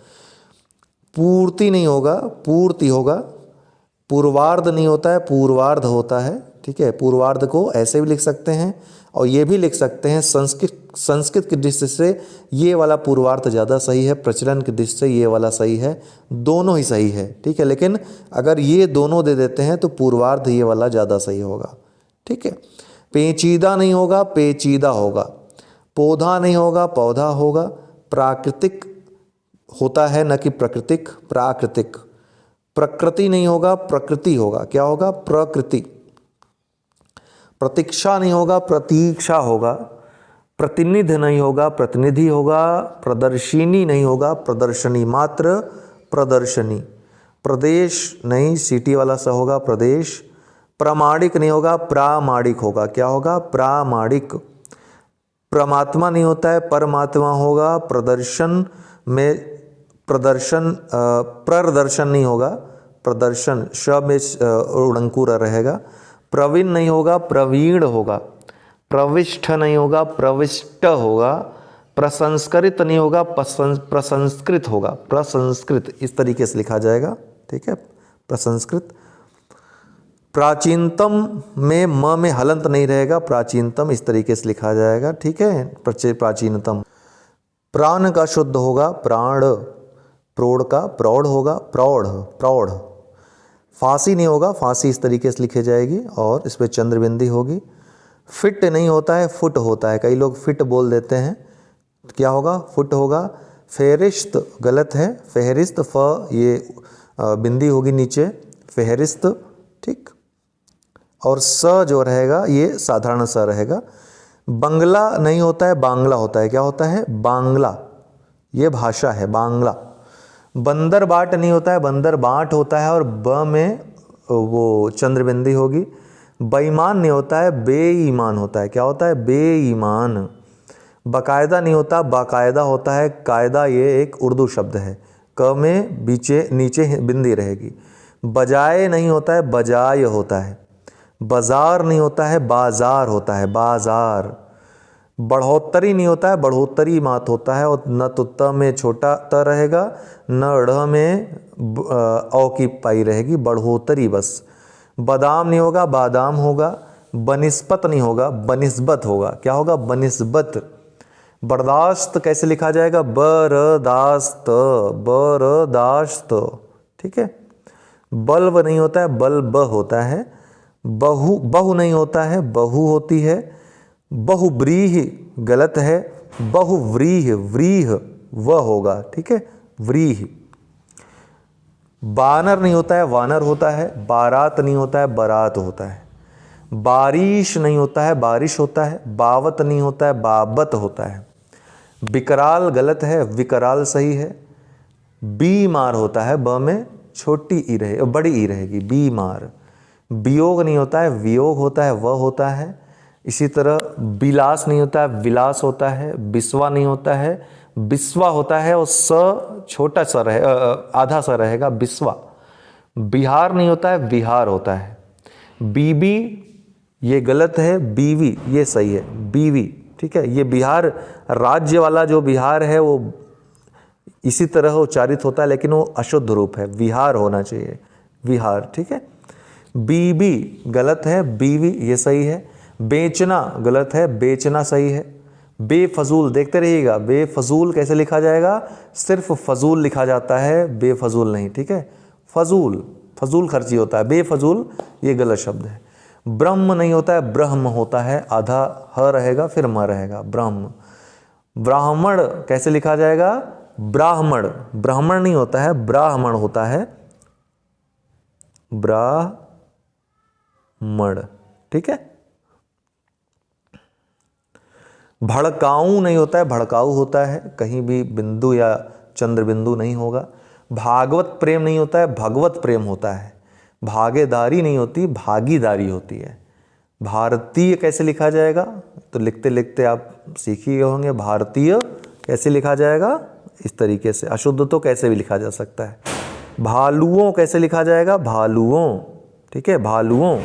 पूर्ति नहीं होगा, पूर्ति होगा। पूर्वार्ध नहीं होता है, पूर्वार्ध होता है। ठीक है, पूर्वार्ध को ऐसे भी लिख सकते हैं और ये भी लिख सकते हैं। संस्कृत की दृष्टि से ये वाला पूर्वार्ध ज़्यादा सही है, प्रचलन की दृष्टि से ये वाला सही है, दोनों ही सही है। ठीक है, लेकिन अगर ये दोनों दे देते हैं तो पूर्वार्ध ये वाला ज़्यादा सही होगा। ठीक है, पेचीदा नहीं होगा, पेचीदा होगा। पौधा नहीं होगा, पौधा होगा। प्राकृतिक होता है, न कि प्राकृतिक, प्राकृतिक। प्रकृति नहीं होगा, प्रकृति होगा, क्या होगा, प्रकृति। प्रतीक्षा नहीं होगा, प्रतीक्षा होगा। प्रतिनिधि नहीं होगा, प्रतिनिधि होगा। प्रदर्शिनी नहीं होगा, प्रदर्शनी, मात्र प्रदर्शनी। प्रदेश नहीं, सिटी वाला सा होगा, प्रदेश। प्रामाणिक नहीं होगा, प्रामाणिक होगा, क्या होगा, प्रामाणिक। परमात्मा नहीं होता है, परमात्मा होगा। प्रदर्शन में प्रदर्शन, प्रदर्शन नहीं होगा, प्रदर्शन श में उड़ंकुरा रहेगा। प्रवीण नहीं होगा, प्रवीण होगा। प्रविष्ट नहीं होगा, प्रविष्ट होगा। प्रसंस्कृत नहीं होगा, प्रसंस्कृत होगा, प्रसंस्कृत इस तरीके से लिखा जाएगा। ठीक है, प्रसंस्कृत। प्राचीनतम में म में हलंत नहीं रहेगा, प्राचीनतम इस तरीके से लिखा जाएगा। ठीक है, प्राचीनतम। प्राण का शुद्ध होगा, प्राण। प्रौढ़ का प्रौढ़ होगा, प्रौढ़, प्रौढ़। फांसी नहीं होगा, फांसी इस तरीके से लिखी जाएगी और इस पर चंद्रबिंदी होगी। फिट नहीं होता है, फुट होता है, कई लोग फिट बोल देते हैं, क्या होगा, फुट होगा। फेरिस्त गलत है, फेहरिस्त, फ ये बिंदी होगी नीचे, फेहरिस्त। ठीक, और स जो रहेगा ये साधारण सा रहेगा। बंगला नहीं होता है, बांग्ला होता है, क्या होता है, बांग्ला, ये भाषा है, बांग्ला। बंदर बाट नहीं होता है, बंदर बाट होता है और ब में वो चंद्रबिंदी होगी। बेईमान नहीं होता है, बेईमान होता है, क्या होता है, बेईमान। बाकायदा नहीं होता, बाकायदा होता है। कायदा ये एक उर्दू शब्द है। क में बीचे नीचे बिंदी रहेगी। बजाए नहीं होता है, बजाय होता है। बाजार नहीं होता है, बाजार होता है, बाजार। बढ़ोतरी नहीं होता है, बढ़ोतरी मात होता है। और न तो त में छोटा त रहेगा, न ढ़ में औ की पाई रहेगी, बढ़ोतरी बस। बादाम नहीं होगा, बादाम होगा। बनिस्बत नहीं होगा, बनिस्बत होगा। क्या होगा? बनिस्बत। बर्दाश्त कैसे लिखा जाएगा? बरदाश्त, बरदाश्त। ठीक है। बल्ब नहीं होता है, बल्ब होता है। बहु, बहु नहीं होता है, बहु होती है। बहुव्रीहि गलत है, बहुव्रीह, व्रीह वह होगा। ठीक है, व्रीह। बानर नहीं होता है, वानर होता है। बारात नहीं होता है, बारात होता है। बारिश नहीं होता है, बारिश होता है। बावत नहीं होता है, बाबत होता है। विकराल गलत है, विकराल सही है। बीमार होता है, ब में छोटी ई रहे, बड़ी ई रहेगी, बीमार। वियोग नहीं होता है, वियोग होता है, वह होता है। इसी तरह विलास नहीं होता है, विलास होता है। बिस्वा नहीं होता है, बिस्वा होता है। और स छोटा सा रहे, आधा सा रहेगा, बिस्वा। बिहार नहीं होता है, विहार होता है। बीबी ये गलत है, बीवी ये सही है, बीवी। ठीक है। ये बिहार राज्य वाला जो बिहार है वो इसी तरह उच्चारित होता है, लेकिन वो अशुद्ध रूप है, विहार होना चाहिए, विहार। ठीक है। बीबी गलत है, बीवी ये सही है। बेचना गलत है, बेचना सही है। बेफजूल देखते रहिएगा, बेफजूल कैसे लिखा जाएगा? सिर्फ फजूल लिखा जाता है, बेफजूल नहीं। ठीक है। फजूल, फजूल खर्ची होता है, बेफजूल ये गलत शब्द है। ब्रह्म नहीं होता है, ब्रह्म होता है, आधा ह रहेगा फिर म रहेगा, ब्रह्म। ब्राह्मण कैसे लिखा जाएगा? ब्राह्मण, ब्राह्मण नहीं होता है, ब्राह्मण होता है, ब्राह्मण। ठीक है। भड़काऊ नहीं होता है, भड़काऊ होता है, कहीं भी बिंदु या चंद्र बिंदु नहीं होगा। भागवत प्रेम नहीं होता है, भगवत प्रेम होता है। भागीदारी नहीं होती, भागीदारी होती है। भारतीय कैसे लिखा जाएगा? तो लिखते लिखते आप सीख ही गए होंगे। भारतीय कैसे लिखा जाएगा? इस तरीके से। अशुद्ध तो कैसे भी लिखा जा सकता है। भालुओं कैसे लिखा जाएगा? भालुओं। ठीक है, भालुओं,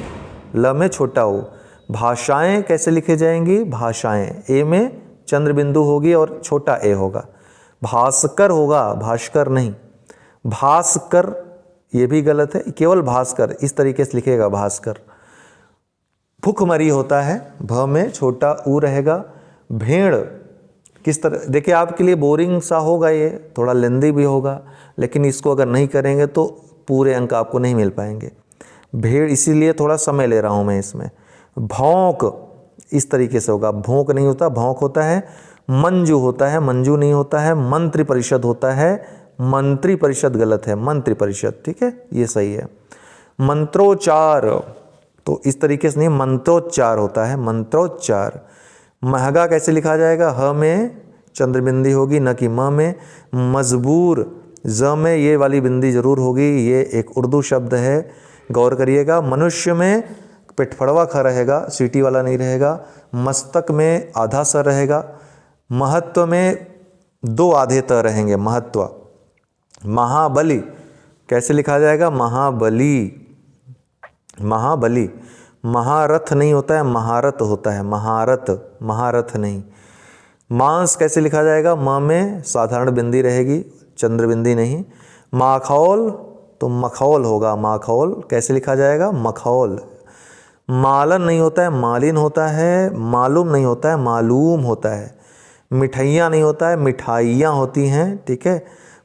ल में छोटा हो। भाषाएं कैसे लिखे जाएंगी? भाषाएं, ए में चंद्र बिंदु होगी और छोटा ए होगा। भास्कर होगा, भास्कर नहीं। भास्कर ये भी गलत है, केवल भास्कर इस तरीके से लिखेगा, भास्कर। भुखमरी होता है, भ में छोटा ऊ रहेगा। भेड़ किस तरह, देखिए आपके लिए बोरिंग सा होगा, ये थोड़ा लेंदी भी होगा, लेकिन इसको अगर नहीं करेंगे तो पूरे अंक आपको नहीं मिल पाएंगे। भेड़ इसीलिए थोड़ा समय ले रहा हूँ मैं इसमें। भौंक इस तरीके से होगा, भौंक नहीं होता, भौंक होता है। मंजू होता है, मंजू नहीं होता है। मंत्री परिषद होता है, मंत्री परिषद गलत है, मंत्री परिषद। ठीक है, ये सही है। मंत्रोच्चार तो इस तरीके से नहीं, मंत्रोच्चार होता है, मंत्रोच्चार। महंगा कैसे लिखा जाएगा? ह में चंद्र बिंदी होगी, न कि म में। मजबूर, ज में ये वाली बिंदी जरूर होगी, ये एक उर्दू शब्द है, गौर करिएगा। मनुष्य में पिठफड़वा ख रहेगा, सीटी वाला नहीं रहेगा। मस्तक में आधा स रहेगा। महत्व में दो आधे त रहेंगे, महत्व। महाबली कैसे लिखा जाएगा? महाबली, महाबली। महारथ नहीं होता है, महारत होता है, महारत, महारथ नहीं। मांस कैसे लिखा जाएगा? म में साधारण बिंदी रहेगी, चंद्र बिंदी नहीं। माखौल तो मखौल होगा, माखौल कैसे लिखा जाएगा? मखौल। मालन नहीं होता है, मालिन होता है। मालूम नहीं होता है, मालूम होता है। मिठाइयाँ नहीं होता है, मिठाइयाँ होती हैं। ठीक है।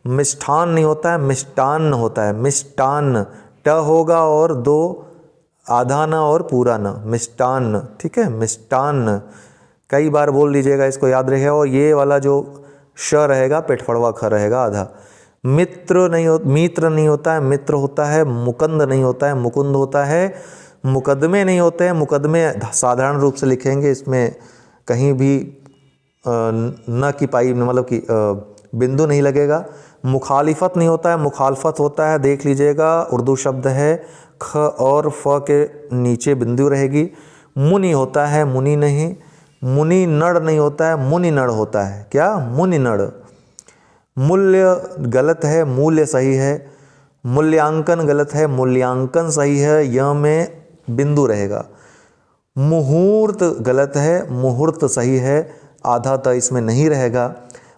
मिष्ठान नहीं होता है, मिष्टान्न होता है, मिष्टान्न। ट होगा और दो आधा न और पूरा न, मिष्टान्न। ठीक है, मिष्टान्न। कई बार बोल लीजिएगा, इसको याद रखेगा। और ये वाला जो श रहेगा, पेटफड़वा ख रहेगा, आधा। मित्र नहीं होता है, मित्र होता है। मुकुंद नहीं होता है, मुकुंद होता है। मुकदमे नहीं होते हैं, मुकदमे साधारण रूप से लिखेंगे, इसमें कहीं भी न की पाई मतलब कि बिंदु नहीं लगेगा। मुखालिफत नहीं होता है, मुखालफत होता है, देख लीजिएगा, उर्दू शब्द है। ख और फ के नीचे बिंदु रहेगी। मुनि होता है, मुनि नहीं। मुनि नड़ नहीं होता है, मुनि नड़ होता है। क्या? मुनि नड़। मूल्य गलत है, मूल्य सही है। मूल्यांकन गलत है, मूल्यांकन सही है। य में बिंदु रहेगा। मुहूर्त गलत है, मुहूर्त सही है। आधा त इसमें नहीं रहेगा।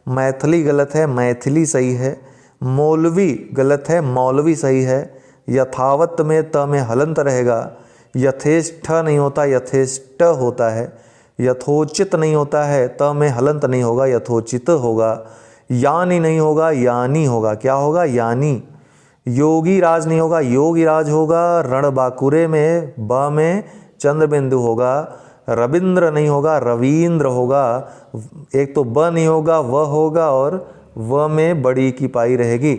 मैथिली गलत है, मैथिली सही है। मौलवी गलत है, मौलवी सही है। यथावत में त में हलंत रहेगा। यथेष्ट नहीं होता, यथेष्ट होता है। यथोचित नहीं होता है, त में हलंत नहीं होगा, यथोचित होगा। यानी नहीं होगा, यानी होगा। क्या होगा? यानी। योगी राज नहीं होगा, योगी राज होगा। रणबांकुरे में ब में चंद्र बिंदु होगा। रविंद्र नहीं होगा, रवींद्र होगा। एक तो ब नहीं होगा, व होगा, और व में बड़ी की पाई रहेगी।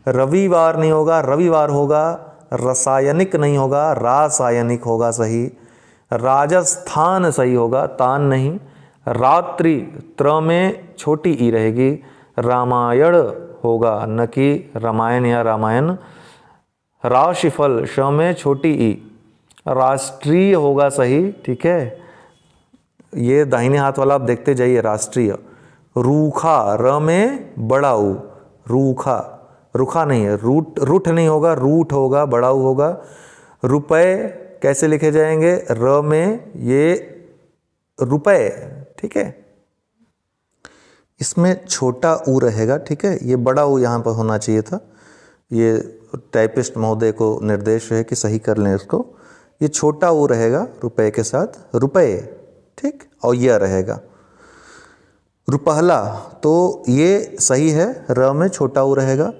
रविवार नहीं होगा, रविवार होगा। रासायनिक नहीं होगा, रासायनिक होगा सही। राजस्थान सही होगा, तान नहीं। रात्रि त्र में छोटी ई रहेगी। रामायण होगा, न कि रामायण या रामायण। राशिफल श में छोटी ई। राष्ट्रीय होगा सही, ठीक है। ये दाहिने हाथ वाला आप देखते जाइए, राष्ट्रीय। रूखा र में बड़ा ऊ, रूखा। रुखा नहीं है, रूठ नहीं होगा, रूठ होगा, बड़ा ऊ होगा। रुपए कैसे लिखे जाएंगे? र में ये रुपए, ठीक है। इसमें छोटा ऊ रहेगा, ठीक है। ये बड़ा ऊ यहाँ पर होना चाहिए था। ये टाइपिस्ट महोदय को निर्देश है कि सही कर लें इसको। ये छोटा ऊ रहेगा रुपए के साथ, रुपए, ठीक। और यह रहेगा रुपहला, तो ये सही है। र में छोटा ऊ रहेगा।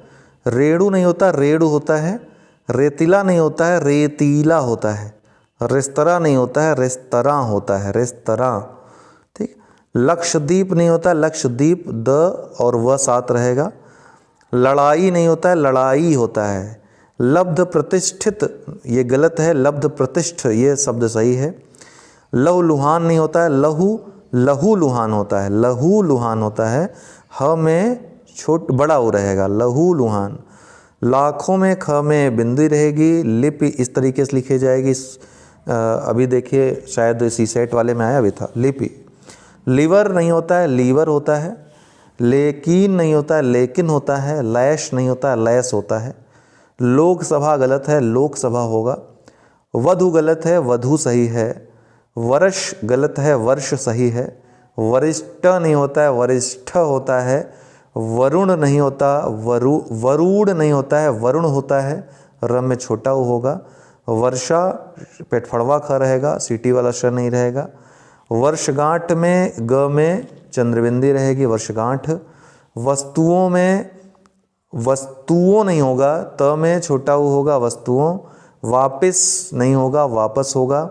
रेड़ू नहीं होता, रेड़ू होता है। रेतीला नहीं होता है, रेतीला होता है। रेस्तरा नहीं होता है, रेस्तरा होता है, रेस्तरा, ठीक। लक्षद्वीप नहीं होता, लक्षद्वीप द और व साथ रहेगा। लड़ाई नहीं होता है, लड़ाई होता है। लब्ध प्रतिष्ठित ये गलत है, लब्ध प्रतिष्ठ ये शब्द सही है। लहू लुहान नहीं होता है, लहू लहू लुहान होता है, लहू लुहान होता है। ह में बड़ा हो रहेगा, लहू लुहान। लाखों में ख में बिंदी रहेगी। लिपि इस तरीके से लिखी जाएगी। अभी देखिए, शायद सीसेट वाले में आया भी था। लिपि। लीवर नहीं होता है, लीवर होता है। लेकिन नहीं होता है, लेकिन होता है। लैश नहीं होता है, लैस होता है। लोकसभा गलत है, लोकसभा होगा। वधु गलत है, वधु सही है। वर्ष गलत है, वर्ष सही है। वरिष्ठ नहीं होता है, वरिष्ठ होता है। वरुण नहीं होता, वरुण नहीं होता है, वरुण होता है। र में छोटा ऊ होगा। वर्षा पेटफड़वा ख रहेगा, सीटी वाला श नहीं रहेगा। वर्षगांठ में ग में चंद्रबिंदी रहेगी, वर्षगांठ। वस्तुओं में वस्तुओं नहीं होगा, त में छोटा ऊ होगा, वस्तुओं। वापिस नहीं होगा, वापस होगा।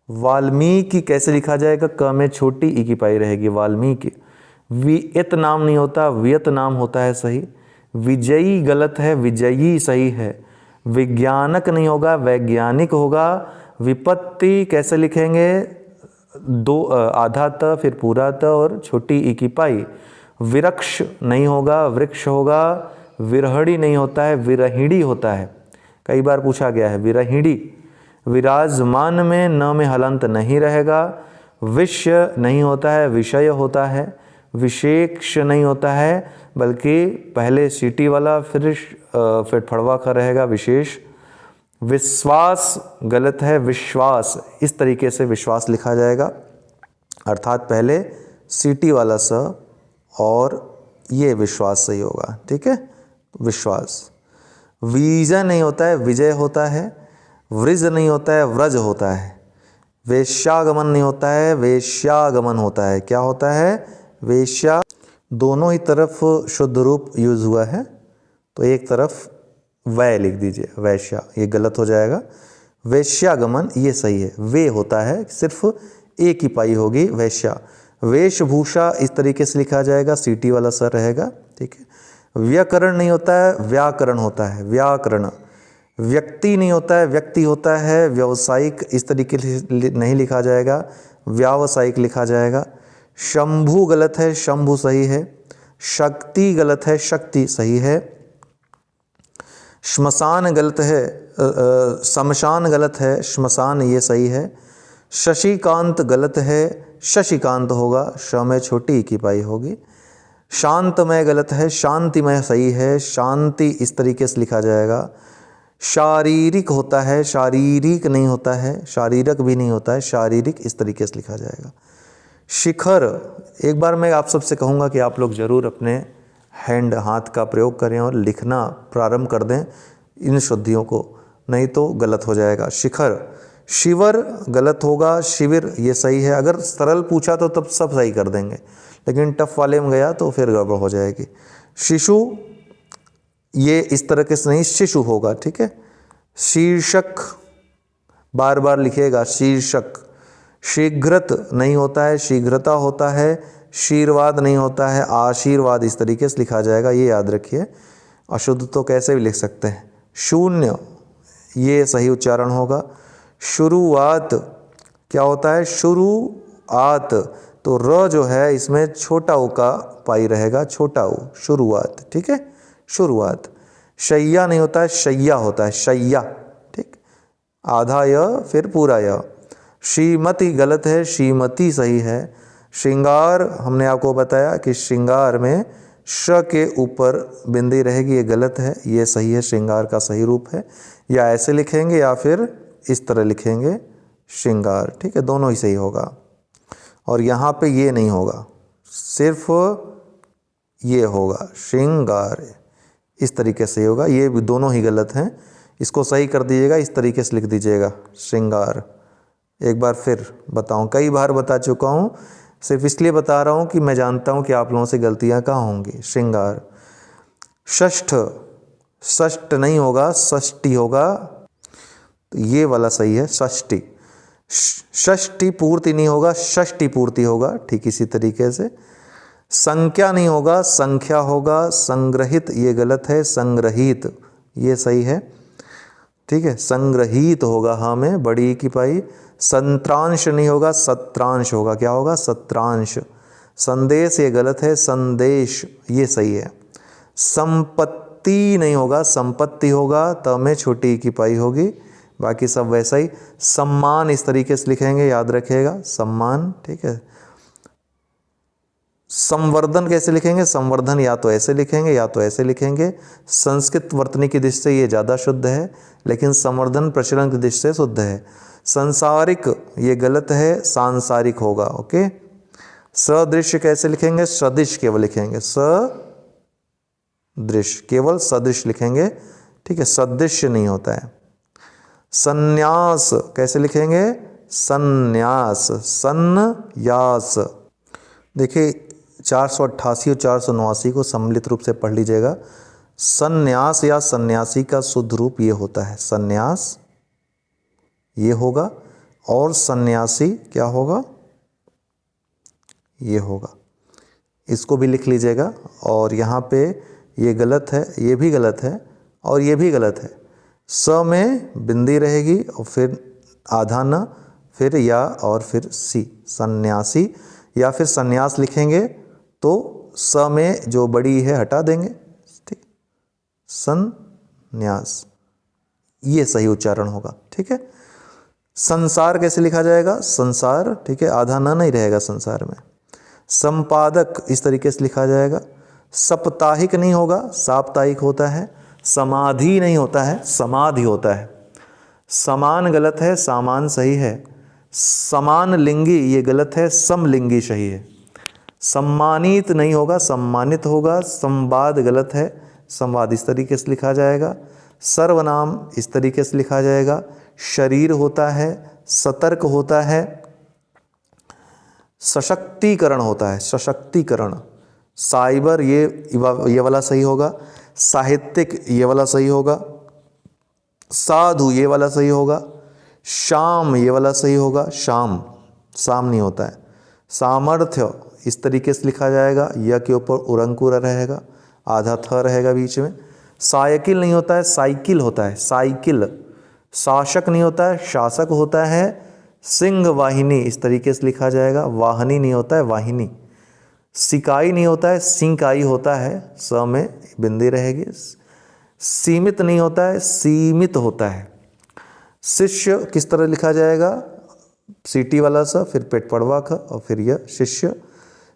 वाल्मीकि कैसे लिखा जाएगा? क में छोटी ई की पाई रहेगी, वाल्मीकि। वियतनाम नहीं होता, वियतनाम होता है सही। विजयी गलत है, विजयी सही है। विज्ञानक नहीं होगा, वैज्ञानिक होगा। विपत्ति कैसे लिखेंगे? दो आधा त फिर पूरा त और छोटी ई की पाई। विरक्ष नहीं होगा, वृक्ष होगा। विरहड़ी नहीं होता है, विरहिणी होता है। कई बार पूछा गया है, विरहिणी। विराजमान में न में हलंत नहीं रहेगा। विषय नहीं होता है, विषय होता है। विशेष नहीं होता है, बल्कि पहले सीटी वाला फिर फड़वा का रहेगा, विशेष। विश्वास गलत है, विश्वास। इस तरीके से विश्वास लिखा जाएगा, अर्थात पहले सीटी वाला स और ये विश्वास सही होगा, ठीक है। विश्वास। विजय नहीं होता है, विजय होता है। वृज नहीं होता है, व्रज होता है। वेश्यागमन नहीं होता है, वेश्यागमन होता है। क्या होता है? वेश्या। दोनों ही तरफ शुद्ध रूप यूज हुआ है, तो एक तरफ वै लिख दीजिए, वैश्या। ये गलत हो जाएगा। वेश्यागमन ये सही है, वे होता है, सिर्फ एक ही पाई होगी, वैश्या। वेशभूषा इस तरीके से लिखा जाएगा, सीटी वाला सर रहेगा, ठीक है। व्याकरण नहीं होता है, व्याकरण होता है, व्याकरण। व्यक्ति नहीं होता है, व्यक्ति होता है। व्यावसायिक इस तरीके से नहीं लिखा जाएगा, व्यावसायिक लिखा जाएगा। शंभु गलत है, शंभु सही है। शक्ति गलत है, शक्ति सही है। श्मशान गलत है, शमशान गलत है, श्मशान ये सही है। शशिकांत गलत है, शशिकांत होगा, श में छोटी की पाई होगी। शांतमय गलत है, शांतिमय सही है, शांति इस तरीके से लिखा जाएगा। शारीरिक होता है, शारीरिक नहीं होता है, शारीरक भी नहीं होता है, शारीरिक इस तरीके से लिखा जाएगा। शिखर, एक बार मैं आप सबसे कहूँगा कि आप लोग ज़रूर अपने हाथ का प्रयोग करें और लिखना प्रारंभ कर दें इन शुद्धियों को, नहीं तो गलत हो जाएगा। शिखर, शिवर गलत होगा, शिविर ये सही है। अगर सरल पूछा तो तब सब सही कर देंगे, लेकिन टफ वाले में गया तो फिर गड़बड़ हो जाएगी। शिशु ये इस तरह के से नहीं, शिशु होगा, ठीक है। शीर्षक बार बार लिखिएगा, शीर्षक। शीघ्रत नहीं होता है, शीघ्रता होता है। शीर्वाद नहीं होता है, आशीर्वाद इस तरीके से लिखा जाएगा, ये याद रखिए। अशुद्ध तो कैसे भी लिख सकते हैं। शून्य ये सही उच्चारण होगा। शुरुआत क्या होता है, शुरुआत, तो र जो है इसमें छोटा उ का पाई रहेगा, छोटा उ, शुरुआत, ठीक है, शुरुआत। शैया नहीं होता है, शैया होता है, शैया, ठीक, आधा य फिर पूरा य। श्रीमती गलत है, श्रीमती सही है। श्रृंगार हमने आपको बताया कि श्रृंगार में श के ऊपर बिंदी रहेगी, ये गलत है, ये सही है, श्रृंगार का सही रूप है। या ऐसे लिखेंगे या फिर इस तरह लिखेंगे श्रृंगार, ठीक है, दोनों ही सही होगा। और यहाँ पे ये नहीं होगा, सिर्फ ये होगा, श्रृंगार इस तरीके से होगा, ये भी दोनों ही गलत हैं, इसको सही कर दीजिएगा, इस तरीके से लिख दीजिएगा श्रृंगार। एक बार फिर बताऊं, कई बार बता चुका हूं, सिर्फ इसलिए बता रहा हूं कि मैं जानता हूं कि आप लोगों से गलतियां कहाँ होंगी। श्रृंगार। षष्ठ, षष्ठ नहीं होगा, षष्ठी होगा, तो ये वाला सही है, षष्ठी। षष्ठी पूर्ति नहीं होगा, षष्ठी पूर्ति होगा, ठीक इसी तरीके से। संख्या नहीं होगा, संख्या होगा। संग्रहित ये गलत है, संग्रहित ये सही है, ठीक है, संग्रहित होगा, हाँ में बड़ी की पाई। संत्रांश नहीं होगा, सत्रांश होगा, क्या होगा, सत्रांश। संदेश ये गलत है, संदेश ये सही है। संपत्ति नहीं होगा, संपत्ति होगा, त में छोटी की पाई होगी, बाकी सब वैसा ही। सम्मान इस तरीके से लिखेंगे, याद रखिएगा, सम्मान, ठीक है। संवर्धन कैसे लिखेंगे, संवर्धन या तो ऐसे लिखेंगे या तो ऐसे लिखेंगे। संस्कृत वर्तनी की दृष्टि से ये ज़्यादा शुद्ध है, लेकिन संवर्धन प्रचलन की दृष्टि से शुद्ध है। संसारिक ये गलत है, सांसारिक होगा, ओके। सदृश कैसे लिखेंगे, सदिश केवल लिखेंगे, सदृश केवल सदृश लिखेंगे, ठीक है, सदृश नहीं होता है। संन्यास कैसे लिखेंगे, संन्यास, सन्यास। देखिए 488 और 489 को सम्मिलित रूप से पढ़ लीजिएगा। संन्यास या सन्यासी का शुद्ध रूप ये होता है, संन्यास ये होगा, और सन्यासी क्या होगा, ये होगा। इसको भी लिख लीजिएगा। और यहाँ पे ये गलत है, ये भी गलत है, और ये भी गलत है। स में बिंदी रहेगी और फिर आधा न, फिर या और फिर सी, सन्यासी या फिर सन्यास लिखेंगे तो स में जो बड़ी है हटा देंगे, ठीक, सन्यास ये सही उच्चारण होगा, ठीक है। संसार कैसे लिखा जाएगा, संसार, ठीक है, आधा न नहीं रहेगा संसार में। संपादक इस तरीके से लिखा जाएगा। साप्ताहिक नहीं होगा, साप्ताहिक होता है। समाधि नहीं होता है, समाधि होता है। समान गलत है, सामान सही है। समान लिंगी ये गलत है, समलिंगी सही है। सम्मानित नहीं होगा, सम्मानित होगा। संवाद गलत है, संवाद इस तरीके से लिखा जाएगा। सर्वनाम इस तरीके से लिखा जाएगा। शरीर होता है, सतर्क होता है। सशक्तिकरण होता है, सशक्तिकरण। साइबर ये वाला सही होगा। साहित्यिक ये वाला सही होगा। साधु ये वाला सही होगा। शाम ये वाला सही होगा, शाम, शाम नहीं होता है। सामर्थ्य इस तरीके से लिखा जाएगा, य के ऊपर उरंकुर रहेगा, आधा थ रहेगा बीच में। साइकिल नहीं होता है, साइकिल होता है, साइकिल। शासक नहीं होता है, शासक होता है। सिंह वाहिनी इस तरीके से लिखा जाएगा, वाहनी नहीं होता है, वाहिनी। सिकाई नहीं होता है, सिंकाई होता है, स में बिंदी रहेगी। सीमित नहीं होता है, सीमित होता है। शिष्य किस तरह लिखा जाएगा, सीटी वाला सा, फिर पेट पड़वा ख और फिर यह शिष्य।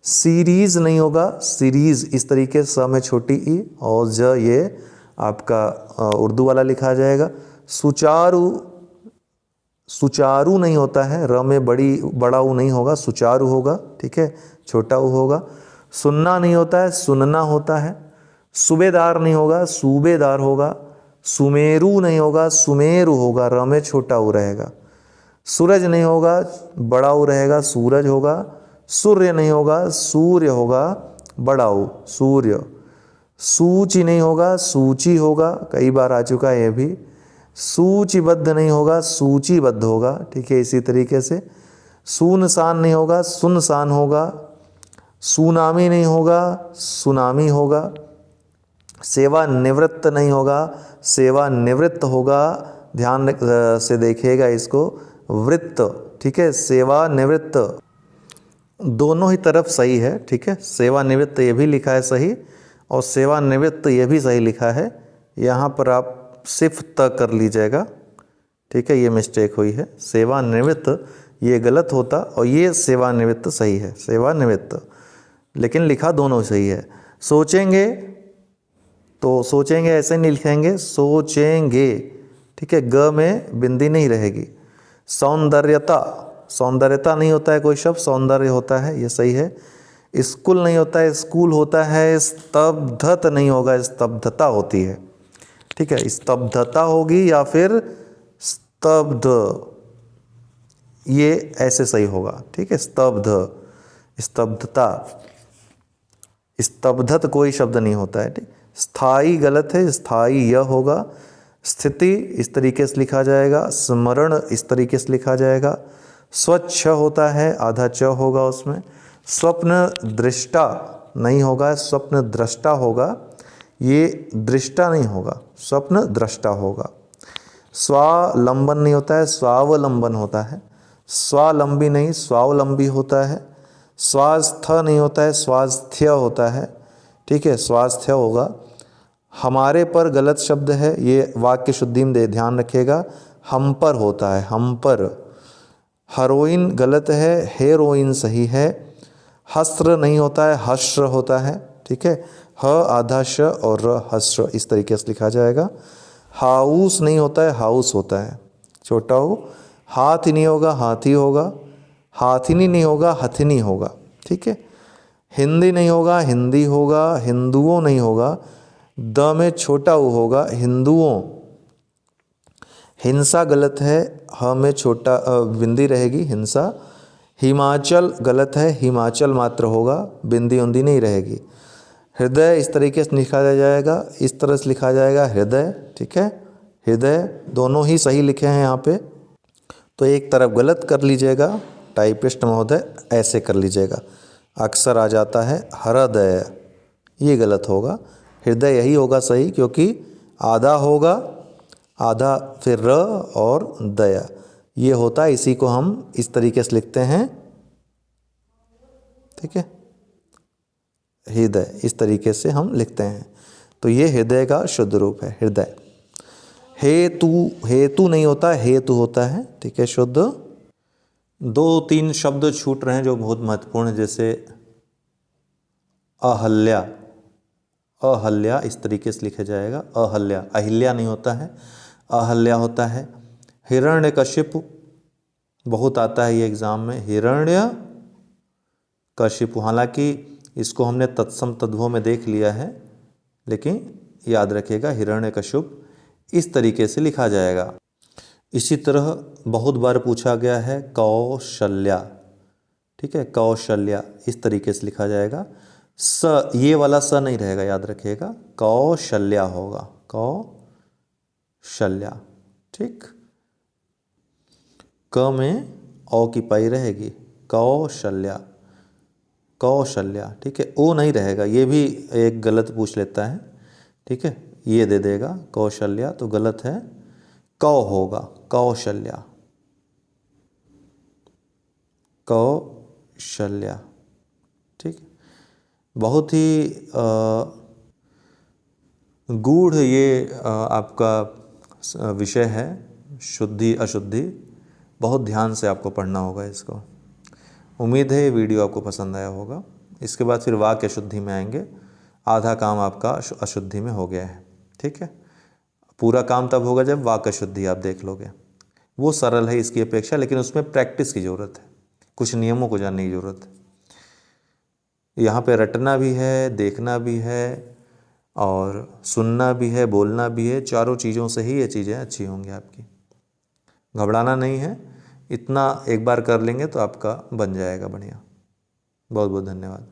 सीरीज नहीं होगा, सीरीज इस तरीके से, स में छोटी ई और ज ये आपका उर्दू वाला लिखा जाएगा। सुचारू, सुचारू नहीं होता है, र में बड़ा ऊ नहीं होगा, सुचारू होगा, ठीक है, छोटा ऊ होगा। सुनना नहीं होता है, सुनना होता है। सूबेदार नहीं होगा, सूबेदार होगा। सुमेरु नहीं होगा, सुमेरु होगा, र में छोटा ऊ रहेगा। सूरज नहीं होगा, बड़ा ऊ रहेगा, सूरज होगा। सूर्य नहीं होगा, सूर्य होगा, बड़ा ऊ, सूर्य। सूची नहीं होगा, सूची होगा, कई बार आ चुका है ये भी। सूचीबद्ध नहीं होगा, सूचीबद्ध होगा, ठीक है, इसी तरीके से। सुनसान नहीं होगा, सुनसान होगा। सुनामी नहीं होगा, सुनामी होगा। सेवानिवृत्त नहीं होगा, सेवानिवृत्त होगा। ध्यान से देखिएगा इसको, वृत्त, ठीक है, सेवानिवृत्त, दोनों ही तरफ सही है, ठीक है। सेवानिवृत्त ये भी लिखा है सही और सेवानिवृत्त ये भी सही लिखा है। यहाँ पर आप सिर्फ त कर लीजिएगा, ठीक है, ये मिस्टेक हुई है। सेवानिवृत्त ये गलत होता और ये सेवानिवृत्त सही है, सेवानिवृत्त, लेकिन लिखा दोनों सही है। सोचेंगे तो सोचेंगे ऐसे नहीं लिखेंगे, सोचेंगे, ठीक है, ग में बिंदी नहीं रहेगी। सौंदर्यता, सौंदर्यता नहीं होता है कोई शब्द, सौंदर्य होता है, ये सही है। स्कूल नहीं होता है, स्कूल होता है। स्तब्धत नहीं होगा, स्तब्धता होती है, ठीक है, स्तब्धता होगी या फिर स्तब्ध, ये ऐसे सही होगा, ठीक है, स्तब्ध, स्तब्धता। स्तब्धत कोई शब्द नहीं होता है, ठीक। स्थाई गलत है, स्थाई यह होगा। स्थिति इस तरीके से लिखा जाएगा, स्मरण इस तरीके से लिखा जाएगा। स्वच्छ होता है, आधा च होगा उसमें। स्वप्न दृष्टा नहीं होगा, स्वप्न दृष्टा होगा, ये दृष्टा नहीं होगा, स्वप्न दृष्टा होगा। स्वालंबन नहीं होता है, स्वावलंबन होता है। स्वावलंबी नहीं, स्वावलंबी होता है। स्वास्थ्य नहीं होता है, स्वास्थ्य होता है, ठीक है, स्वास्थ्य होगा। हमारे पर गलत शब्द है, ये वाक्य शुद्धि में ध्यान रखिएगा, हम पर होता है, हम पर। हेरोइन गलत है, हेरोइन सही है। हस्र नहीं होता है, हश्र होता है, ठीक है, ह आधा श और र हश्र इस तरीके से लिखा जाएगा। हाउस नहीं होता है, हाउस होता है, छोटा हो। हाथी नहीं होगा, हाथी होगा। हाथिनी नहीं होगा, हथिनी होगा, ठीक है। हिंदी नहीं होगा, हिंदी होगा। हिंदुओं नहीं होगा, द में छोटा ऊ होगा, हिंदुओं। हिंसा गलत है, ह में छोटा बिंदी रहेगी, हिंसा। हिमाचल गलत है, हिमाचल मात्र होगा, बिंदी उंदी नहीं रहेगी। हृदय इस तरीके से लिखा जाएगा, इस तरह से लिखा जाएगा हृदय, ठीक है, हृदय, दोनों ही सही लिखे हैं यहाँ पे। तो एक तरफ गलत कर लीजिएगा, टाइपिस्ट महोदय ऐसे कर लीजिएगा, अक्सर आ जाता है हृदय, ये गलत होगा। हृदय यही होगा सही, क्योंकि आधा होगा, आधा फिर र और दया, ये होता है, इसी को हम इस तरीके से लिखते हैं, ठीक है, हृदय, इस तरीके से हम लिखते हैं। तो ये हृदय का शुद्ध रूप है, हृदय। हेतु, हेतु नहीं होता, हेतु होता है, ठीक है, शुद्ध। दो तीन शब्द छूट रहे हैं जो बहुत महत्वपूर्ण है, जैसे अहल्या, अहल्या इस तरीके से लिखा जाएगा, अहल्या, अहिल्या नहीं होता है, अहल्या होता है। हिरण्यकशिपु बहुत आता है ये एग्जाम में, हिरण्यकशिपु, हालांकि इसको हमने तत्सम तद्भव में देख लिया है, लेकिन याद रखिएगा हिरण्यकशिपु इस तरीके से लिखा जाएगा। इसी तरह बहुत बार पूछा गया है कौशल्या, ठीक है, कौशल्या इस तरीके से लिखा जाएगा। स, ये वाला स नहीं रहेगा, याद रखिएगा, कौशल्या होगा, कौशल्या, ठीक। क में औ की पाई रहेगी, कौशल्या, कौशल्या, ठीक है, ओ नहीं रहेगा, ये भी एक गलत पूछ लेता है, ठीक है, ये दे देगा कौशल्या, तो गलत है, कौ होगा, कौशल्या, कौशल्या, ठीक। बहुत ही गूढ़ ये आपका विषय है, शुद्धि अशुद्धि, बहुत ध्यान से आपको पढ़ना होगा इसको। उम्मीद है ये वीडियो आपको पसंद आया होगा। इसके बाद फिर वाक्य शुद्धि में आएंगे। आधा काम आपका अशुद्धि में हो गया है, ठीक है। पूरा काम तब होगा जब वाक्य शुद्धि आप देख लोगे। वो सरल है इसकी अपेक्षा, लेकिन उसमें प्रैक्टिस की ज़रूरत है, कुछ नियमों को जानने की ज़रूरत है। यहाँ पे रटना भी है, देखना भी है, और सुनना भी है, बोलना भी है। चारों चीज़ों से ही ये चीज़ें अच्छी होंगी आपकी। घबराना नहीं है, इतना एक बार कर लेंगे तो आपका बन जाएगा बढ़िया। बहुत बहुत धन्यवाद।